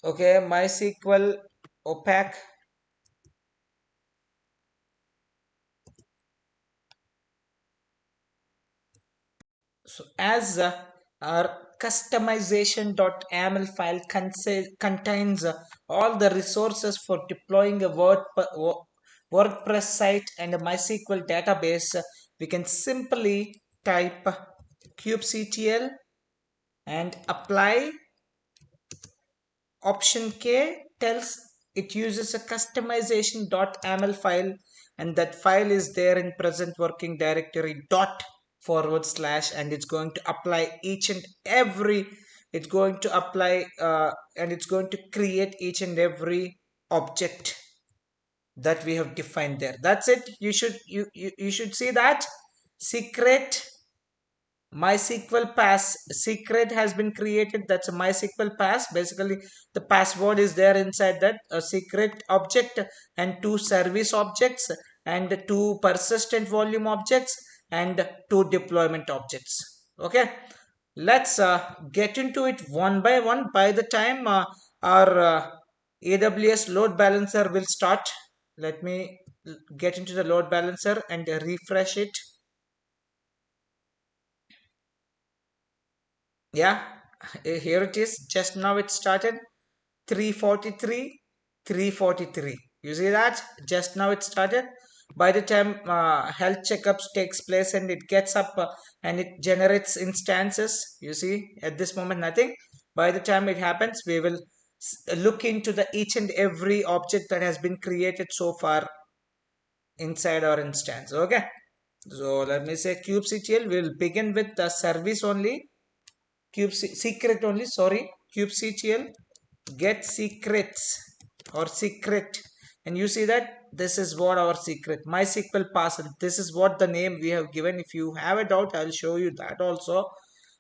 Okay, MySQL opaque. So as our customization.aml file contains all the resources for deploying a WordPress site and a MySQL database, we can simply type kubectl and apply. Option K tells it uses a customization.aml file, and that file is there in present working directory // and it's going to apply each and every, it's going to apply and it's going to create each and every object that we have defined there. That's it. You should see that secret MySQL pass secret has been created. That's a MySQL pass. Basically, the password is there inside that a secret object, and 2 service objects, and 2 persistent volume objects, and 2 deployment objects. Okay, let's get into it one by one. By the time our AWS load balancer will start, let me get into the load balancer and refresh it. Yeah, here it is. Just now it started 343, 343. You see that? Just now it started. By the time health checkups takes place and it gets up and it generates instances, you see at this moment nothing. By the time it happens, we will look into the each and every object that has been created so far inside our instance. Okay, so let me say kubectl will begin with the service only, secret only, sorry, kubectl get secrets or secret, and you see that this is what our secret MySQL parcel, this is what the name we have given. If you have a doubt, I'll show you that also.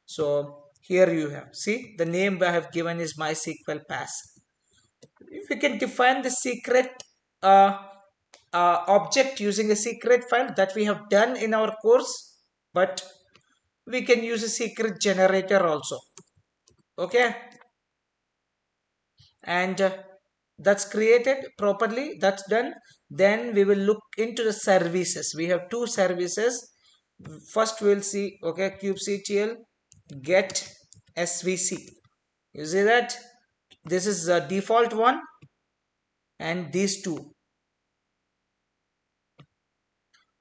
So here you have, see, the name I have given is MySQL pass. If we can define the secret uh, object using a secret file, that we have done in our course, but we can use a secret generator also. Okay, and that's created properly, that's done. Then we will look into the services. We have two services. First we'll see, okay, kubectl get svc. You see that this is the default one, and these two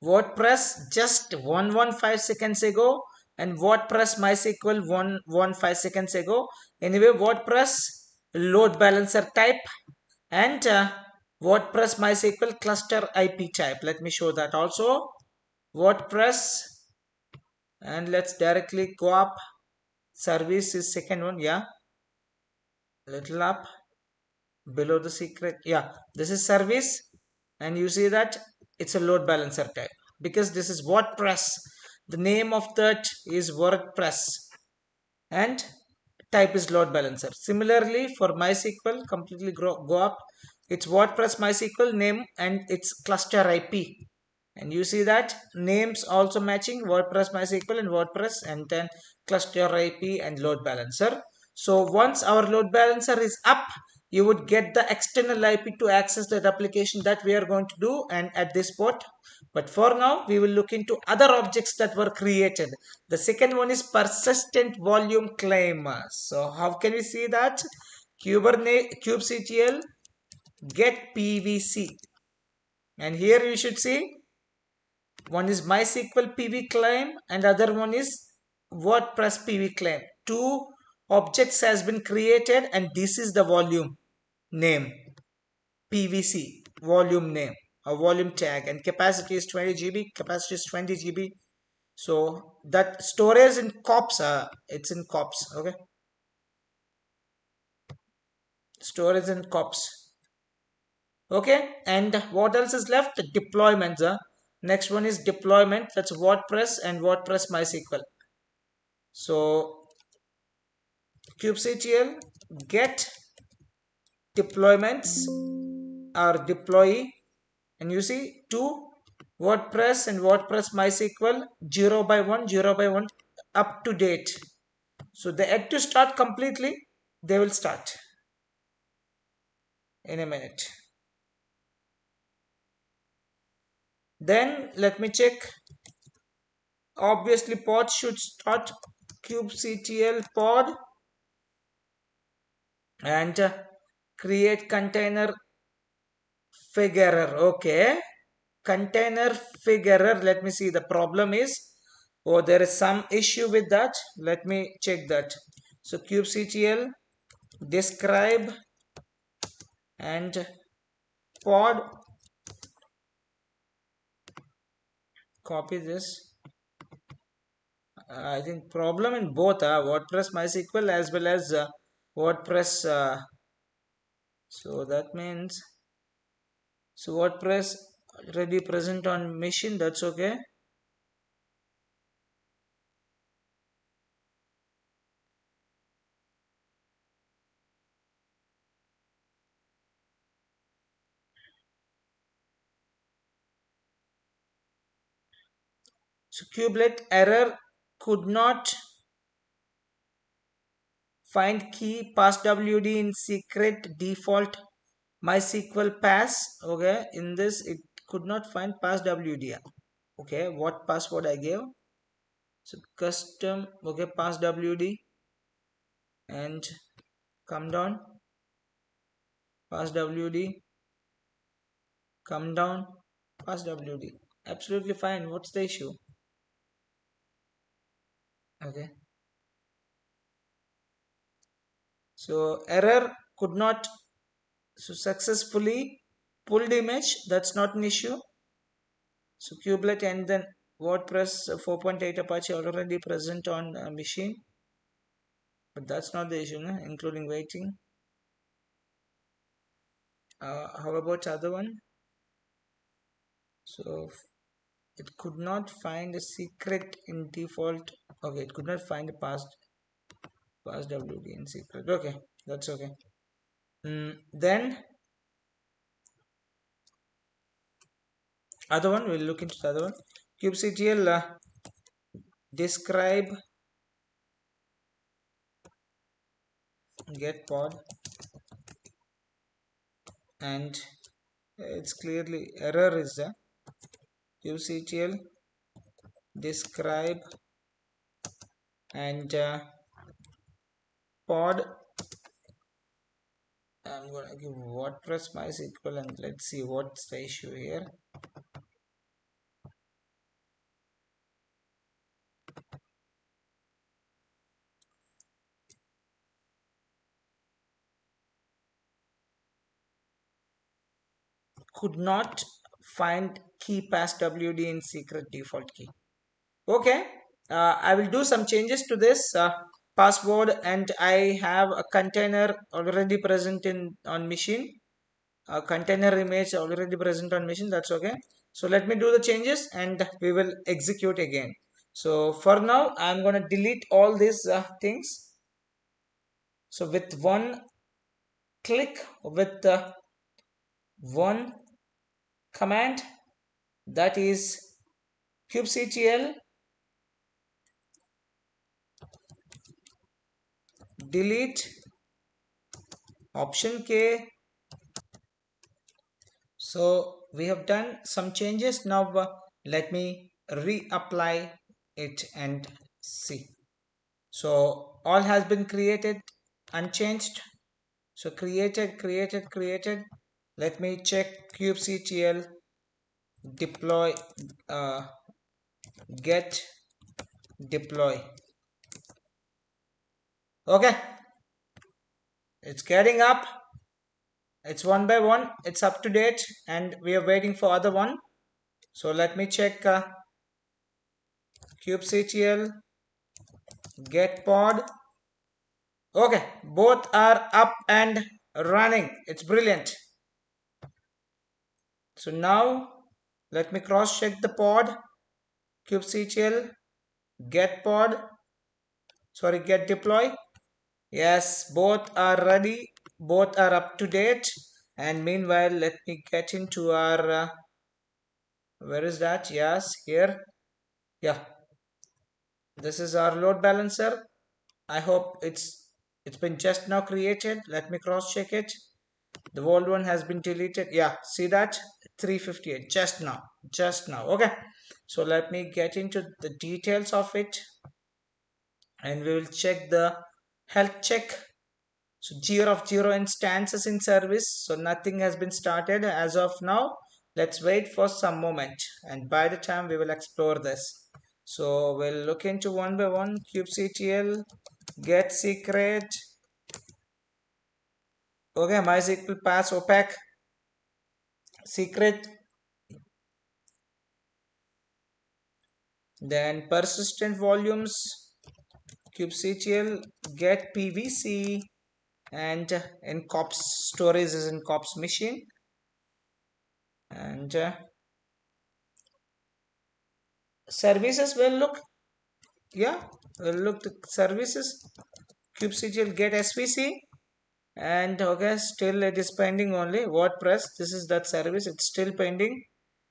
WordPress just 115 seconds ago, and WordPress MySQL 115 seconds ago. Anyway, WordPress load balancer type, and WordPress MySQL cluster IP type. Let me show that also. WordPress, and let's directly go up. Service is second one, yeah. Little up below the secret, yeah. This is service, and you see that it's a load balancer type because this is WordPress. The name of that is WordPress, and type is load balancer. Similarly for MySQL, completely go up. It's WordPress MySQL name and it's cluster IP. And you see that names also matching WordPress MySQL and WordPress, and then cluster IP and load balancer. So once our load balancer is up, you would get the external IP to access that application that we are going to do and at this port. But for now, we will look into other objects that were created. The second one is persistent volume claim. So how can we see that? kubectl get pvc, and here you should see one is MySQL PV claim and other one is WordPress PV claim. Two objects has been created, and this is the volume name PVC volume name, a volume tag, and capacity is 20 GB, capacity is 20 GB. So that storage in COPS, it's in COPS, okay? Storage in COPS. Okay, and what else is left? Deployments. Next one is deployment, that's WordPress and WordPress MySQL. So kubectl get deployments or deploy, and you see two WordPress and WordPress MySQL 0 by 1 0 by 1 up to date. So they had to start completely. They will start in a minute. Then let me check. Obviously pod should start, kubectl pod, and create container figurer. Okay, container figurer. Let me see. The problem is, oh, there is some issue with that. Let me check that. So kubectl describe and pod, copy this. I think problem in both WordPress MySQL as well as WordPress. So that means, so WordPress already present on machine, that's okay. So kubelet error could not find key passwd in secret default MySQL pass. Okay, in this it could not find passwd. Okay, what password I gave? So custom, okay, passwd, and come down, passwd, come down, passwd. Absolutely fine. What's the issue? Okay. So error could not successfully pulled image, that's not an issue. So kubelet and then WordPress 4.8 Apache already present on a machine, but that's not the issue, no? Including waiting. How about other one? So it could not find a secret in default. Okay, it could not find a past WD in secret. Okay, that's okay. Then other one, we'll look into the other one. kubectl describe get pod, and it's clearly error is the kubectl describe and pod. I'm gonna give WordPress MySQL and let's see what's the issue here. Could not find key past WD in secret default key. Okay, I will do some changes to this password, and I have a container already present in on machine. A container image already present on machine. That's okay. So let me do the changes and we will execute again. So for now, I'm gonna delete all these things. So with one click, with one command, that is kubectl delete option K. So we have done some changes. Now let me reapply it and see. So all has been created unchanged. So created. Let me check kubectl deploy get deploy. Okay, it's getting up. It's one by one. It's up to date, and we are waiting for other one. So let me check kubectl get pod. Okay, both are up and running. It's brilliant. So now let me cross check the pod. kubectl get pod, sorry, get deploy. Yes, both are ready, both are up to date. And meanwhile, let me get into our where is that? Yes, here. Yeah, this is our load balancer. I hope it's been just now created. Let me cross check it. The old one has been deleted. Yeah, see that? 358 just now. Okay, so let me get into the details of it and we will check the health check. So 0 of 0 instances in service, so nothing has been started as of now. Let's wait for some moment, and by the time we will explore this. So we'll look into one by one. kubectl get secret. Okay, MySQL pass opaque secret. Then persistent volumes, kubectl get pvc, and in cops storage is in cops machine, and services will look, yeah, we'll look to services. kubectl get svc, and okay, still it is pending only. WordPress, this is that service, it's still pending.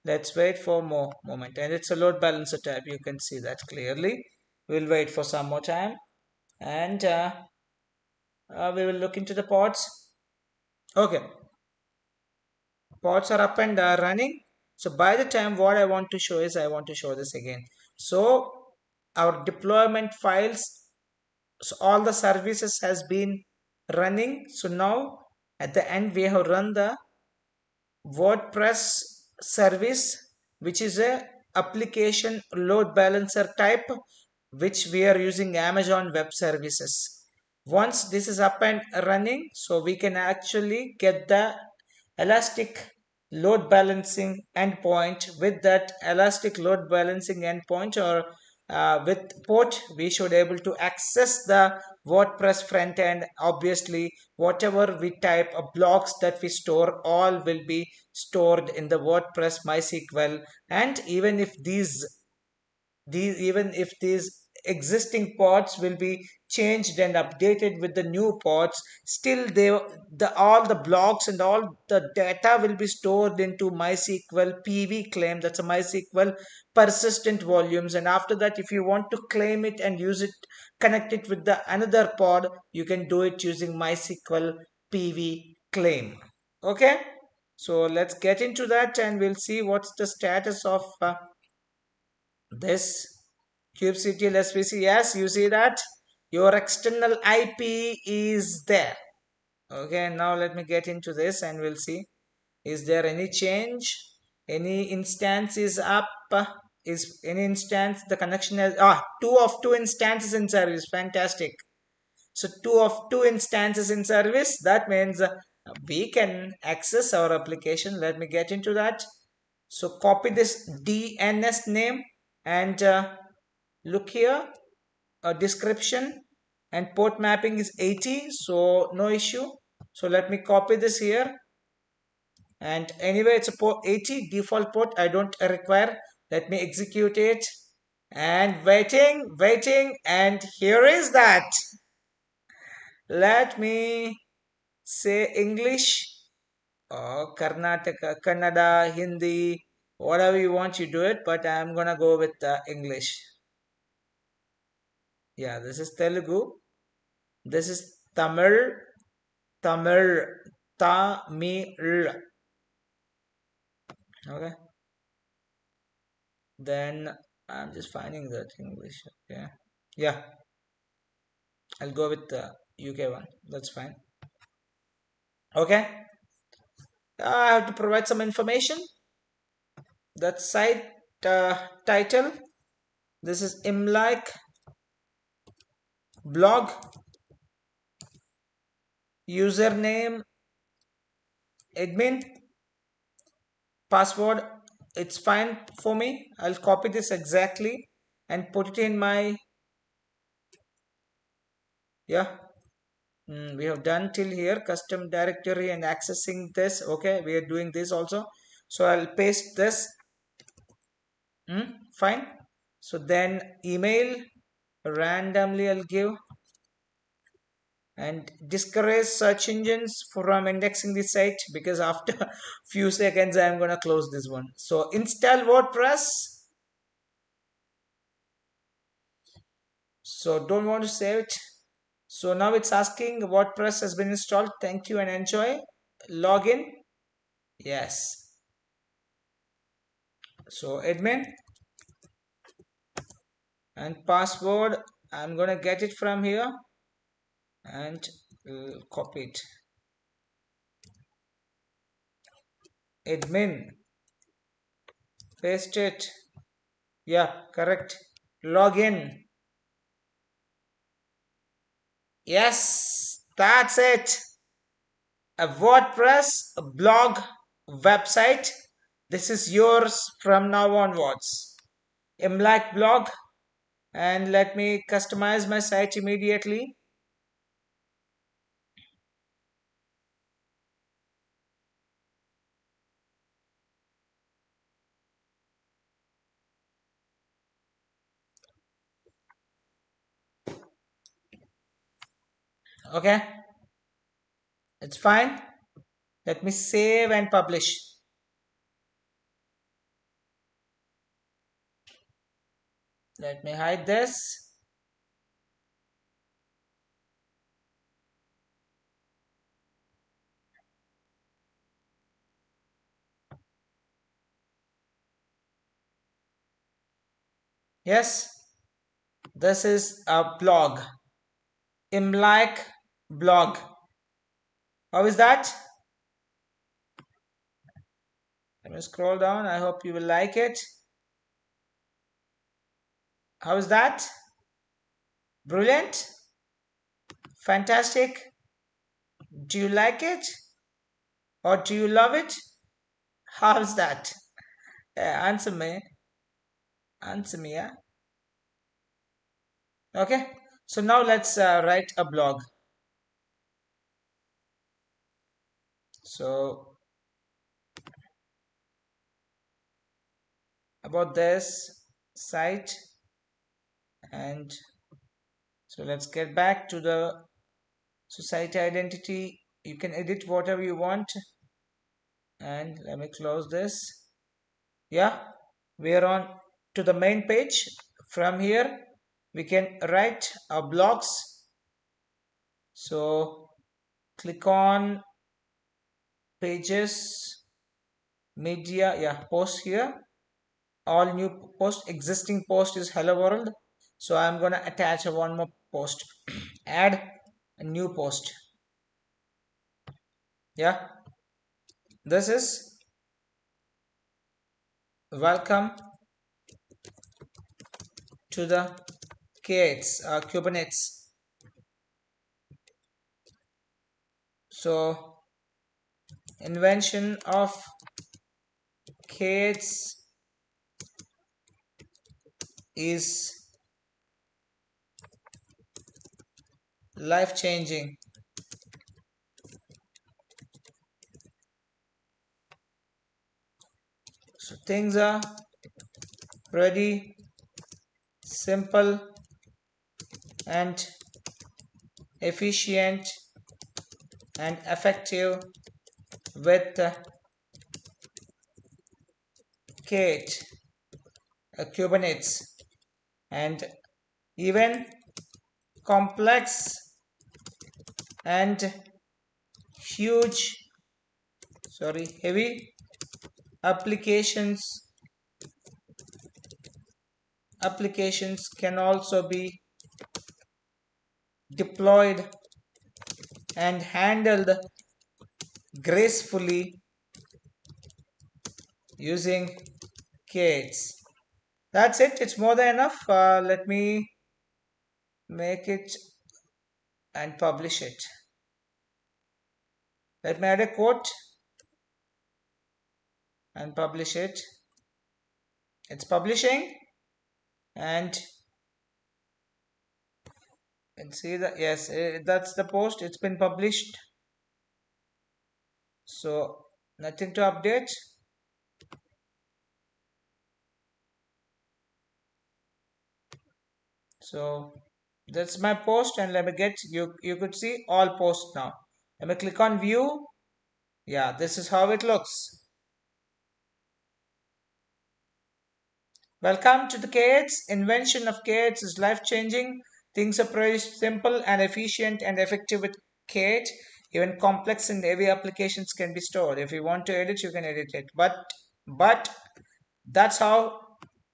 Let's wait for more moment, and it's a load balancer tab, you can see that clearly. We'll wait for some more time, and we will look into the pods. Okay, pods are up and running. So by the time, what I want to show is, I want to show this again. So our deployment files, so all the services has been running. So now at the end we have run the WordPress service, which is a application load balancer type, which we are using Amazon Web Services. Once this is up and running, so we can actually get the elastic load balancing endpoint. With that elastic load balancing endpoint, or with port, we should able to access the WordPress front end. Obviously, whatever we type, blocks that we store, all will be stored in the WordPress MySQL. And even if these existing pods will be changed and updated with the new pods, still all the blocks and all the data will be stored into MySQL PV claim. That's a MySQL persistent volumes. And after that, if you want to claim it and use it, connect it with the another pod, you can do it using MySQL PV claim. Okay, so let's get into that and we'll see what's the status of this kubectl SVC. Yes, you see that your external IP is there. Okay, now let me get into this and we'll see, is there any change, any instance is up, is any instance the connection has two of two instances in service. Fantastic. So two of two instances in service, that means we can access our application. Let me get into that. So copy this DNS name and look here, a description, and port mapping is 80, so no issue. So let me copy this here, and anyway it's a port 80 default port, I don't require. Let me execute it, and waiting, and here is that. Let me say English or Karnataka, Kannada, Hindi, whatever you want, you do it, but I'm gonna go with English. Yeah, this is Telugu. This is Tamil, Tamil, Tamil. Okay. Then I'm just finding that English. Okay. Yeah, I'll go with the UK one. That's fine. Okay. I have to provide some information. That site title. This is Imlike blog. Username admin. Password. It's fine for me. I'll copy this exactly and put it in my, yeah. We have done till here, custom directory and accessing this. Okay, we are doing this also. So I'll paste this. Fine. So then email randomly I'll give, and discourage search engines from indexing the site, because after few seconds I'm gonna close this one. So install WordPress. So don't want to save it. So now it's asking WordPress has been installed. Thank you and enjoy. Login. Yes. So admin and password. I'm gonna get it from here and copy it. Admin. Paste it. Yeah, correct. Login. Yes, that's it. A WordPress blog website. This is yours from now onwards. Imlac blog, and let me customize my site immediately. Okay, it's fine. Let me save and publish. Let me hide this. Yes, this is a blog. Imlac blog. How is that? Let me scroll down. I hope you will like it. How is that? Brilliant. Fantastic. Do you like it? Or do you love it? How's that? Answer me. Answer me, yeah? Okay. So now let's write a blog. So about this site, and so let's get back to the society identity. You can edit whatever you want, and let me close this. Yeah, we are on to the main page. From here we can write our blogs. So click on pages, media, yeah, post here. All new post, existing post is hello world. So I'm gonna attach one more post. Add a new post. Yeah, this is welcome to the Kubernetes. So invention of K8s is life changing. So things are pretty simple and efficient and effective with K8 Kubernetes, and even complex and huge, heavy applications can also be deployed and handled gracefully using K8s. That's it. It's more than enough. Let me make it and publish it. Let me add a quote and publish it. It's publishing, and you can see that yes, that's the post. It's been published. So nothing to update. So that's my post, and let me get you could see all posts now. Let me click on view. Yeah, this is how it looks. Welcome to the K8s. Invention of K8s is life changing. Things are pretty simple and efficient and effective with K8. Even complex and heavy applications can be stored. If you want to edit, you can edit it. But that's how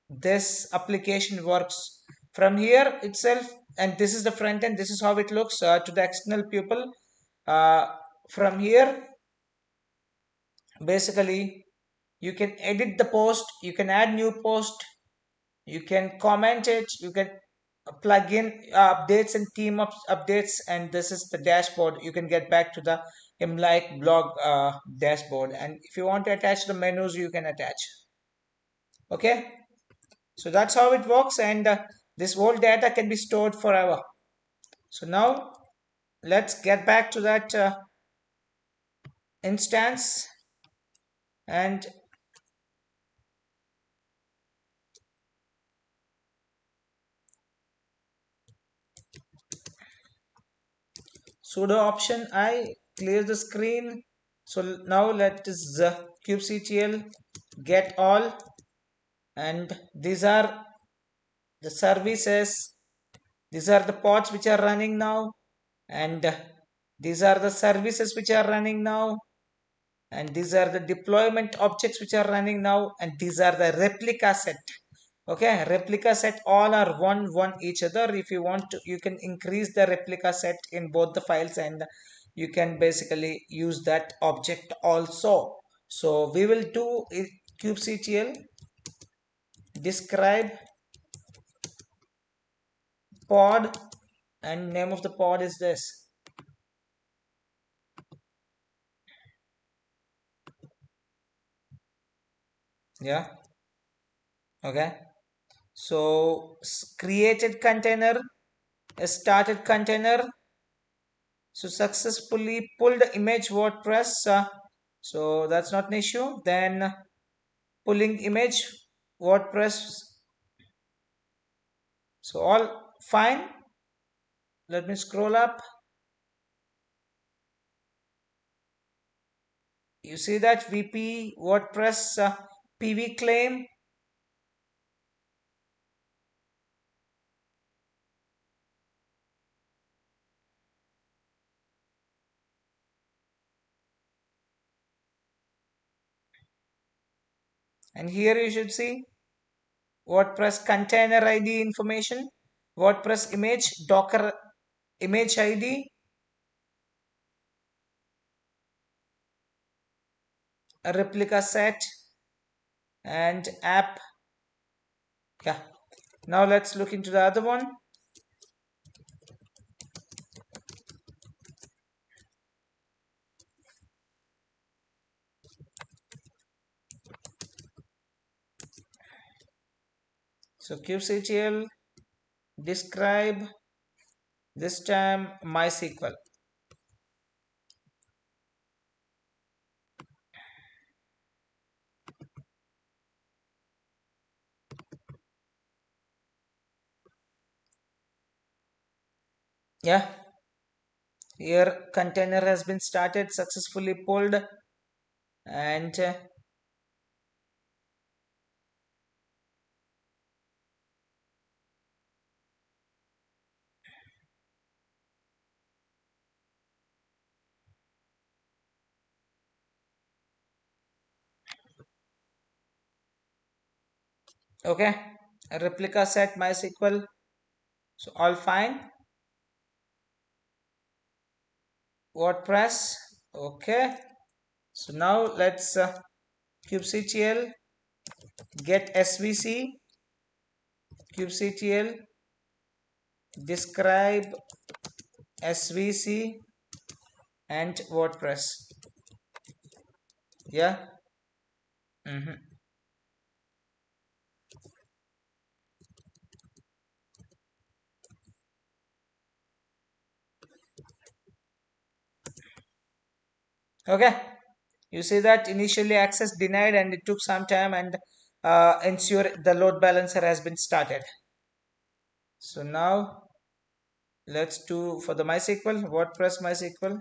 this application works. From here itself, and this is the front end. This is how it looks to the external people. Uh, from here, basically, you can edit the post. You can add new post, you can comment it, you can plug in updates and team updates, and this is the dashboard. You can get back to the like blog dashboard, and if you want to attach the menus, you can attach. Okay, so that's how it works, and this whole data can be stored forever. So now let's get back to that instance, and sudo option I clear the screen. So now let us kubectl get all, and these are the services, these are the pods which are running now, and these are the services which are running now, and these are the deployment objects which are running now, and these are the replica set. Okay, replica set all are one each other. If you want to, you can increase the replica set in both the files, and you can basically use that object also. So we will do kubectl describe pod, and name of the pod is this. Yeah. Okay. So created container, a started container. So successfully pulled image WordPress. So that's not an issue. Then pulling image WordPress. So all fine. Let me scroll up. You see that VP WordPress PV claim. And here you should see WordPress container ID information, WordPress image, Docker image ID, a replica set, and app. Yeah. Now let's look into the other one. So kubectl, describe, this time MySQL. Yeah. Here container has been started, successfully pulled, and okay, a replica set MySQL. So all fine. WordPress. Okay. So now let's kubectl get svc, kubectl describe svc and WordPress. Yeah. Okay. You see that initially access denied and it took some time, and ensure the load balancer has been started. So now let's do for the MySQL, WordPress MySQL,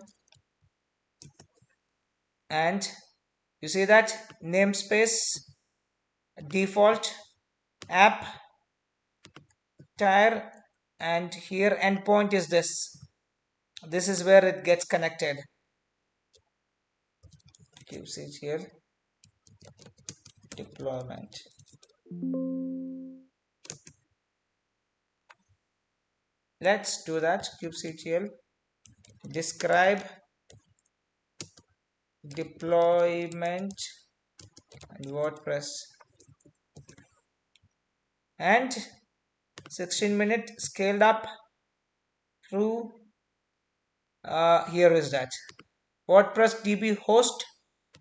and you see that namespace default app tire, and here endpoint is this is where it gets connected. Kubectl deployment. Let's do that. Kubectl describe deployment and WordPress, and 16-minute scaled up through. Here is that WordPress DB host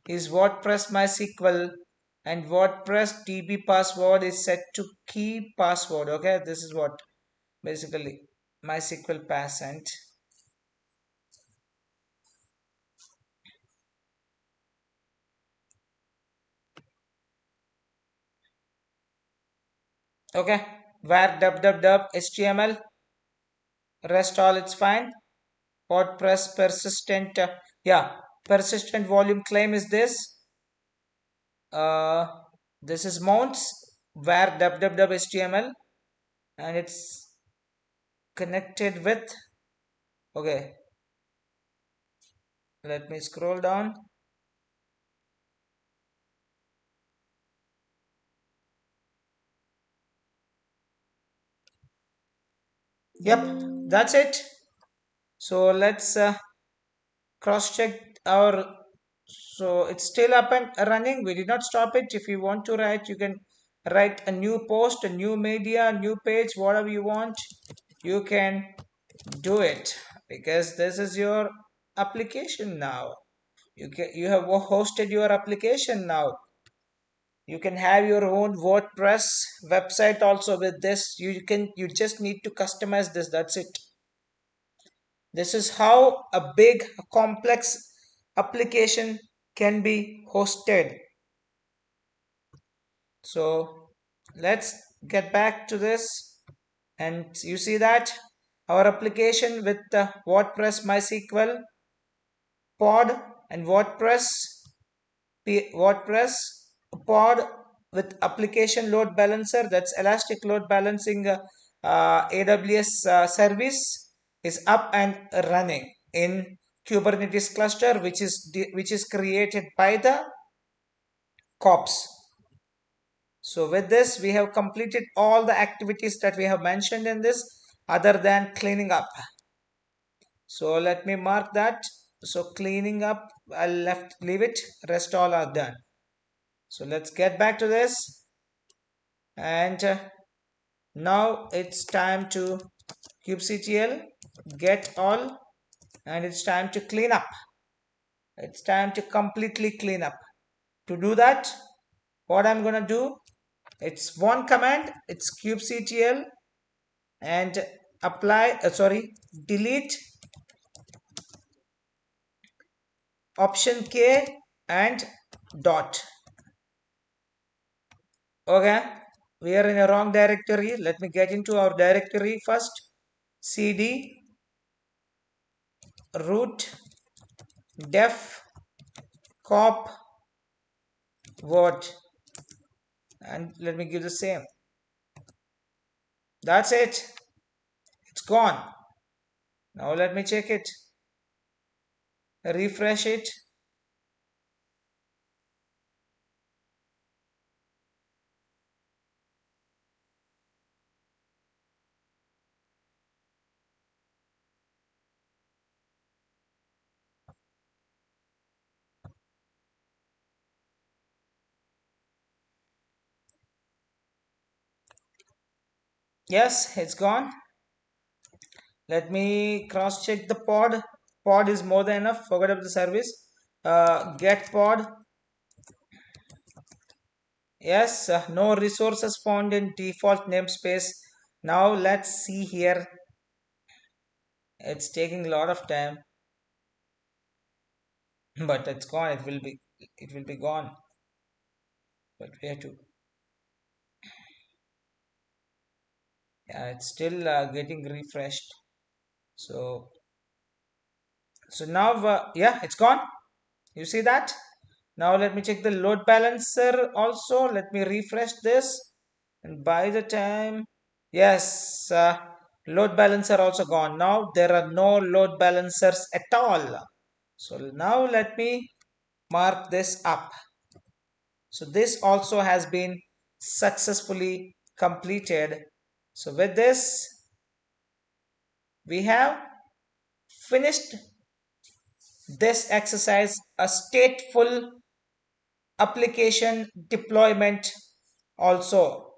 is WordPress MySQL, and WordPress DB password is set to key password. Okay, this is what basically MySQL pass. And okay, var www html, rest all it's fine. WordPress persistent, yeah, persistent volume claim is uh this is mounts var www html, and it's connected with, okay, let me scroll down. Yep, that's it. So let's cross check our, so it's still up and running. We did not stop it. If you want to write, you can write a new post, a new media, a new page, whatever you want, you can do it, because this is your application now. You have hosted your application now. You can have your own WordPress website also with this. You just need to customize this. That's it. This is how a big complex application can be hosted. So let's get back to this, and you see that our application with the WordPress MySQL pod and WordPress pod with application load balancer, that's elastic load balancing AWS service, is up and running in Kubernetes cluster, which is created by the cops. So with this, we have completed all the activities that we have mentioned in this, other than cleaning up. So let me mark that. So cleaning up, I'll leave it. Rest all are done. So let's get back to this. And now it's time to kubectl get all, and it's time to clean up. It's time to completely clean up. To do that, what I'm gonna do, it's one command. It's kubectl and delete option k and dot. Okay, we are in a wrong directory. Let me get into our directory first. Cd root def cop word, and let me give the same. That's it. It's gone. Now let me check it. Refresh it. Yes, it's gone. Let me cross check the pod. Pod is more than enough. Forget about the service. Get pod. Yes, no resources found in default namespace. Now let's see here. It's taking a lot of time, but it's gone. It will be gone. But we have to. Yeah, it's still getting refreshed. So now, yeah, it's gone. You see that? Now let me check the load balancer also. Let me refresh this. And by the time, yes, load balancer also gone. Now there are no load balancers at all. So now let me mark this up. So this also has been successfully completed. So with this, we have finished this exercise, a stateful application deployment also.